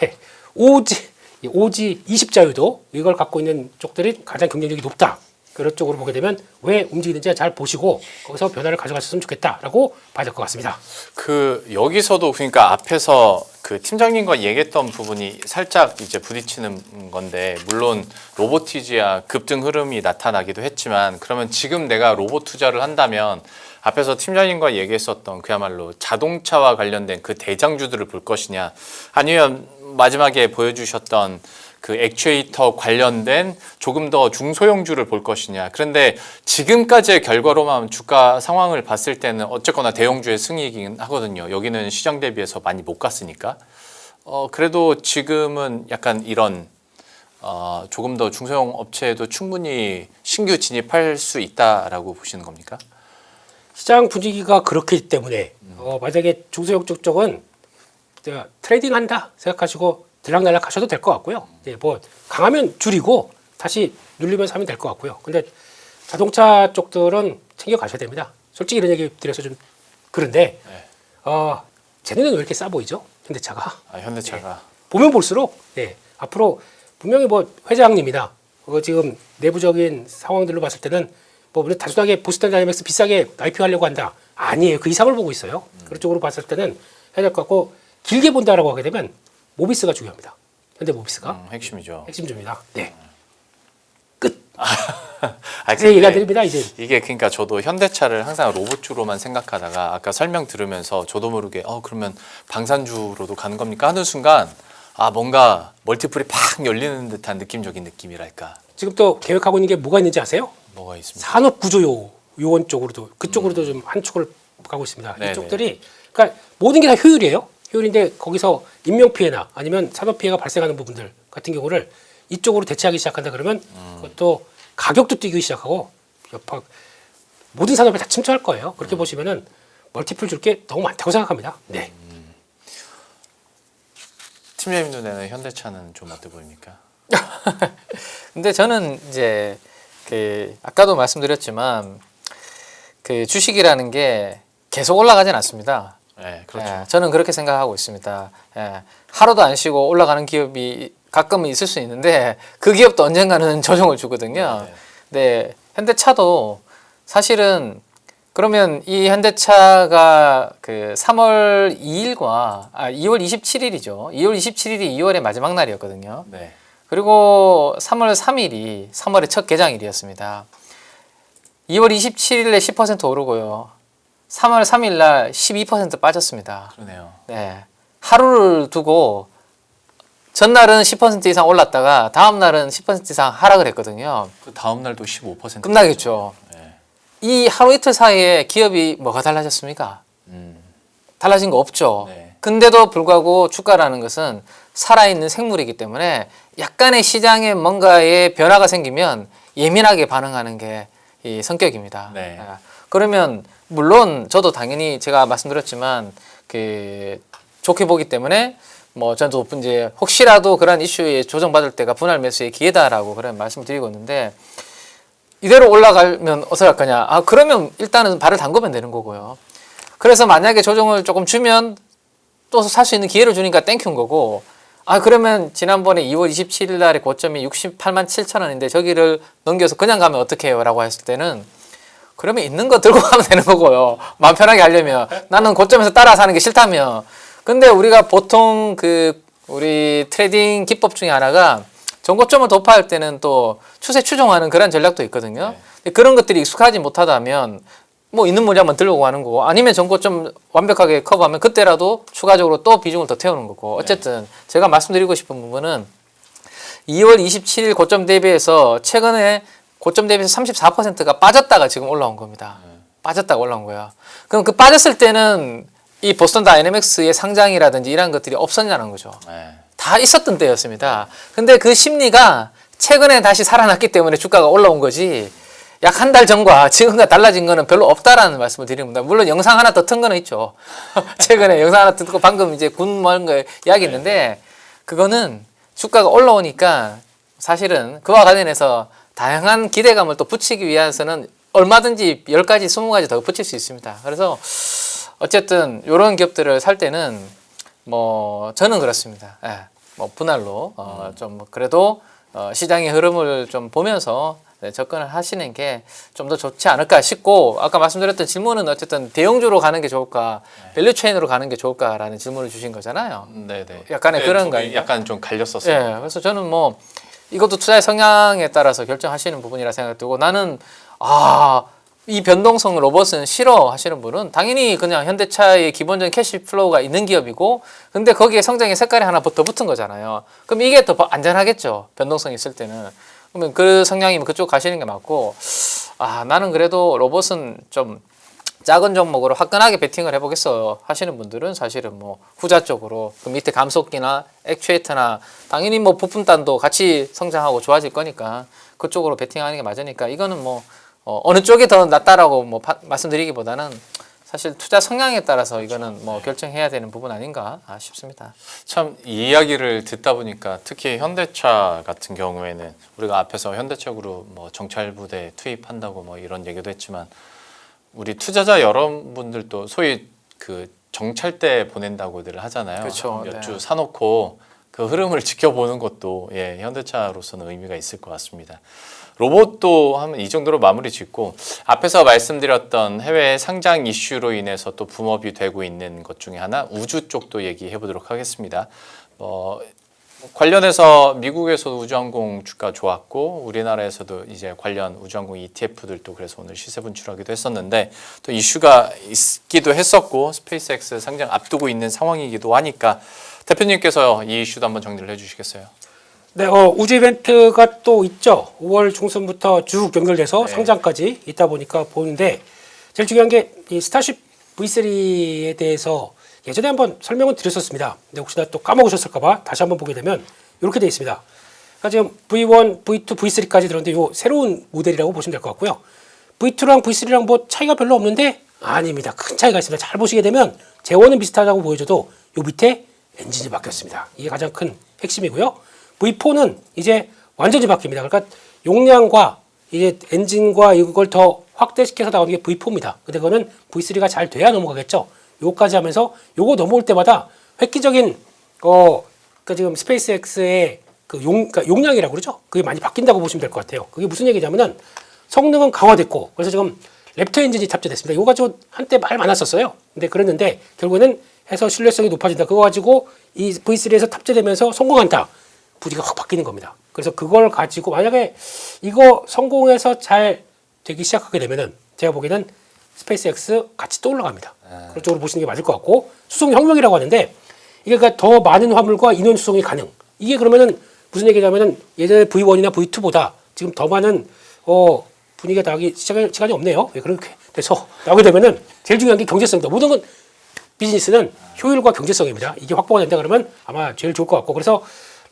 예. 오지 20자유도 이걸 갖고 있는 쪽들이 가장 경쟁력이 높다. 그런 쪽으로 보게 되면 왜 움직이는지 잘 보시고 거기서 변화를 가져가셨으면 좋겠다라고 봐야 될 것 같습니다.
그 여기서도 그러니까 앞에서 그 팀장님과 얘기했던 부분이 살짝 이제 부딪히는 건데 물론 로보티지야 급등 흐름이 나타나기도 했지만 그러면 지금 내가 로봇 투자를 한다면 앞에서 팀장님과 얘기했었던 그야말로 자동차와 관련된 그 대장주들을 볼 것이냐 아니면 마지막에 보여주셨던 그 액추에이터 관련된 조금 더 중소형주를 볼 것이냐. 그런데 지금까지의 결과로만 주가 상황을 봤을 때는 어쨌거나 대형주의 승리이긴 하거든요. 여기는 시장 대비해서 많이 못 갔으니까. 그래도 지금은 약간 이런 조금 더 중소형 업체에도 충분히 신규 진입할 수 있다라고 보시는 겁니까?
시장 분위기가 그렇기 때문에 만약에 중소형 쪽은 트레이딩 한다 생각하시고 들락날락 하셔도 될 것 같고요. 예, 뭐 강하면 줄이고 다시 눌리면서 하면 될 것 같고요. 근데 자동차 쪽들은 챙겨 가셔야 됩니다. 솔직히 이런 얘기 드려서 좀 그런데 쟤네는 왜 이렇게 싸 보이죠? 현대차가.
현대차가.
보면 볼수록 앞으로 분명히 뭐 회장님이나 지금 내부적인 상황들로 봤을 때는 뭐 우리 단순하게 보스턴 다이내믹스 비싸게 IPO하려고 한다. 아니에요. 그 이상을 보고 있어요. 그런 쪽으로 봤을 때는 해야 될 것 같고 길게 본다라고 하게 되면 모비스가 중요합니다. 현대 모비스가
핵심이죠.
핵심주입니다. 네.
아,
이제 얘기가 드립니다. 이제
이게 그러니까 저도 현대차를 항상 로봇주로만 생각하다가 아까 설명 들으면서 저도 모르게 그러면 방산주로도 가는 겁니까 하는 순간 뭔가 멀티플이 팍 열리는 듯한 느낌적인 느낌이랄까.
지금 또 계획하고 있는 게 뭐가 있는지 아세요?
뭐가 있습니까?
산업구조 요원 쪽으로도 그쪽으로도 좀 한 축을 가고 있습니다.
네네.
이쪽들이 그러니까 모든 게 다 효율이에요. 효율인데 거기서 인명 피해나 아니면 산업 피해가 발생하는 부분들 같은 경우를 이쪽으로 대체하기 시작한다 그러면 그것도 가격도 뛰기 시작하고 모든 산업에 다 침투할 거예요. 그렇게 보시면은 멀티플 줄 게 너무 많다고 생각합니다. 네.
팀장님 눈에는 현대차는 좀 어때 보입니까?
근데 저는 이제 그 아까도 말씀드렸지만 그 주식이라는 게 계속 올라가진 않습니다.
네, 그렇죠.
예, 저는 그렇게 생각하고 있습니다. 예, 하루도 안 쉬고 올라가는 기업이 가끔은 있을 수 있는데 그 기업도 언젠가는 조정을 주거든요.
네.
네, 현대차도 사실은 그러면 이 현대차가 그 3월 2일과 2월 27일이죠. 2월 27일이 2월의 마지막 날이었거든요.
네.
그리고 3월 3일이 3월의 첫 개장일이었습니다. 2월 27일에 10% 오르고요. 3월 3일 날 12% 빠졌습니다.
그러네요.
네. 하루를 두고 전날은 10% 이상 올랐다가 다음 날은 10% 이상 하락을 했거든요.
그 다음 날도 15%.
끝나겠죠.
네.
이 하루 이틀 사이에 기업이 뭐가 달라졌습니까? 달라진 거 없죠.
네.
근데도 불구하고 주가라는 것은 살아있는 생물이기 때문에 약간의 시장에 뭔가의 변화가 생기면 예민하게 반응하는 게 이 성격입니다.
네.
그러면 물론 저도 당연히 제가 말씀드렸지만 그 좋게 보기 때문에 뭐 저도 이제 혹시라도 그런 이슈에 조정받을 때가 분할 매수의 기회다라고 그런 말씀을 드리고 있는데 이대로 올라가면 어떻게 할 거냐? 그러면 일단은 발을 담그면 되는 거고요. 그래서 만약에 조정을 조금 주면 또 살 수 있는 기회를 주니까 땡큐인 거고 그러면 지난번에 2월 27일 날의 고점이 68만 7천 원인데 저기를 넘겨서 그냥 가면 어떻게 해요? 라고 했을 때는 그러면 있는 거 들고 가면 되는 거고요. 마음 편하게 하려면 나는 고점에서 따라 사는 게 싫다며. 근데 우리가 보통 그 우리 트레이딩 기법 중에 하나가 전고점을 돌파할 때는 또 추세 추종하는 그런 전략도 있거든요. 근데 그런 것들이 익숙하지 못하다면 뭐 있는 물량만 한번 들고 가는 거고 아니면 전고점 완벽하게 커버하면 그때라도 추가적으로 또 비중을 더 태우는 거고 어쨌든 제가 말씀드리고 싶은 부분은 2월 27일 고점 대비해서 최근에 고점 대비해서 34%가 빠졌다가 지금 올라온 겁니다. 빠졌다가 올라온 거야. 그럼 그 빠졌을 때는 이 보스턴 다이내믹스의 상장이라든지 이런 것들이 없었냐는 거죠.
네.
다 있었던 때였습니다. 근데 그 심리가 최근에 다시 살아났기 때문에 주가가 올라온 거지 약 한 달 전과 지금과 달라진 거는 별로 없다라는 말씀을 드립니다. 물론 영상 하나 더 튼 거는 있죠. 최근에 영상 하나 듣고 방금 이제 군뭐 거 이야기 했는데 그거는 주가가 올라오니까 사실은 그와 관련해서 다양한 기대감을 또 붙이기 위해서는 얼마든지 10가지, 20가지 더 붙일 수 있습니다. 그래서 어쨌든 이런 기업들을 살 때는 뭐 저는 그렇습니다. 뭐 분할로 좀 그래도 시장의 흐름을 좀 보면서 접근을 하시는 게 좀 더 좋지 않을까 싶고 아까 말씀드렸던 질문은 어쨌든 대형주로 가는 게 좋을까 밸류 체인으로 가는 게 좋을까라는 질문을 주신 거잖아요.
네네.
약간의 그런 거 아닌가?
약간 좀 갈렸었어요.
예, 그래서 저는 뭐 이것도 투자의 성향에 따라서 결정하시는 부분이라 생각되고 나는 이 변동성 로봇은 싫어 하시는 분은 당연히 그냥 현대차의 기본적인 캐시 플로우가 있는 기업이고 근데 거기에 성장의 색깔이 하나 더 붙은 거잖아요. 그럼 이게 더 안전하겠죠. 변동성이 있을 때는. 그러면 그 성향이면 그쪽 가시는 게 맞고 나는 그래도 로봇은 좀 작은 종목으로 화끈하게 베팅을 해보겠어 하시는 분들은 사실은 뭐 후자 쪽으로 그 밑에 감속기나 액추에이터나 당연히 뭐 부품단도 같이 성장하고 좋아질 거니까 그쪽으로 베팅하는 게 맞으니까 이거는 뭐 어느 쪽이 더 낫다라고 뭐 말씀드리기보다는 사실 투자 성향에 따라서 이거는 뭐 결정해야 되는 부분 아닌가 싶습니다.
참 이 이야기를 듣다 보니까 특히 현대차 같은 경우에는 우리가 앞에서 현대차그룹 뭐 정찰부대 투입한다고 뭐 이런 얘기도 했지만 우리 투자자 여러분들도 소위 그 정찰대 보낸다고들 하잖아요.
그렇죠.
몇 주
네.
사놓고 그 흐름을 지켜보는 것도 예, 현대차로서는 의미가 있을 것 같습니다. 로봇도 하면 이 정도로 마무리 짓고 앞에서 말씀드렸던 해외 상장 이슈로 인해서 또 붐업이 되고 있는 것 중에 하나 우주 쪽도 얘기해 보도록 하겠습니다. 관련해서 미국에서도 우주항공 주가 좋았고 우리나라에서도 이제 관련 우주항공 ETF들도 그래서 오늘 시세 분출하기도 했었는데 또 이슈가 있기도 했었고 스페이스X 상장 앞두고 있는 상황이기도 하니까 대표님께서 이 이슈도 한번 정리를 해주시겠어요?
네, 우주 이벤트가 또 있죠. 5월 중순부터 쭉 연결돼서
네.
상장까지 있다 보니까 보는데 제일 중요한 게 이 스타쉽 V3에 대해서 예전에 한번 설명을 드렸었습니다. 근데 혹시나 또 까먹으셨을까봐 다시 한번 보게 되면 이렇게 되어 있습니다. 그러니까 지금 V1, V2, V3까지 들었는데 이 새로운 모델이라고 보시면 될 것 같고요. V2랑 V3랑 뭐 차이가 별로 없는데 아닙니다. 큰 차이가 있습니다. 잘 보시게 되면 제원은 비슷하다고 보여줘도 요 밑에 엔진이 바뀌었습니다. 이게 가장 큰 핵심이고요. V4는 이제 완전히 바뀝니다. 그러니까 용량과 이제 엔진과 이걸 더 확대시켜서 나오는 게 V4입니다. 근데 그거는 V3가 잘 돼야 넘어가겠죠. 요까지 하면서 요거 넘어올 때마다 획기적인 그러니까 지금 스페이스X의 그러니까 용량이라고 그러죠. 그게 많이 바뀐다고 보시면 될 것 같아요. 그게 무슨 얘기냐면은 성능은 강화됐고 그래서 지금 랩터 엔진이 탑재됐습니다. 이거 가지고 한때 말 많았었어요. 근데 그랬는데 결국에는 해서 신뢰성이 높아진다. 그거 가지고 이 V3에서 탑재되면서 성공한다. 부디가 확 바뀌는 겁니다. 그래서 그걸 가지고 만약에 이거 성공해서 잘 되기 시작하게 되면은 제가 보기에는 스페이스X 같이 또 올라갑니다. 그런 쪽으로 보시는 게 맞을 것 같고 수송 혁명이라고 하는데 이게 그러니까 더 많은 화물과 인원 수송이 가능. 이게 그러면은 무슨 얘기냐면은 예전에 V1이나 V2보다 지금 더 많은 분위기가 나기 시간이 없네요. 왜 그렇게 돼서 나오게 되면은 제일 중요한 게 경제성이다. 모든 건 비즈니스는 효율과 경제성입니다. 이게 확보가 된다 그러면 아마 제일 좋을 것 같고 그래서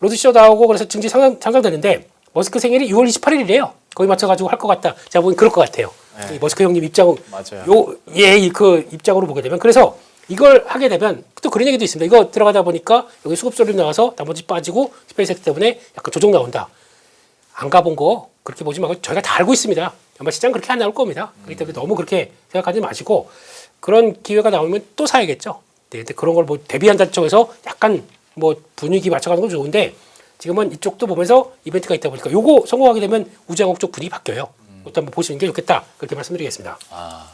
로드쇼 나오고 그래서 증시 상장되는데 머스크 생일이 6월 28일이래요. 거기 맞춰가지고 할 것 같다. 제가 보기엔 그럴 것 같아요.
네.
이 머스크 형님 입장,
맞아요.
그 입장으로 보게 되면 그래서 이걸 하게 되면 또 그런 얘기도 있습니다. 이거 들어가다 보니까 여기 수급설이 나와서 나머지 빠지고 스페이스X 때문에 약간 조정 나온다. 안 가본 거 그렇게 보지 말고 저희가 다 알고 있습니다. 아마 시장 그렇게 안 나올 겁니다. 그렇기 때문에 너무 그렇게 생각하지 마시고 그런 기회가 나오면 또 사야겠죠. 네, 근데 그런 걸 뭐 대비한다는 쪽에서 약간 뭐 분위기 맞춰가는 건 좋은데 지금은 이쪽도 보면서 이벤트가 있다 보니까 요거 성공하게 되면 우주항공 쪽 분위기 바뀌어요. 그것도 한번 보시는 게 좋겠다. 그렇게 말씀드리겠습니다.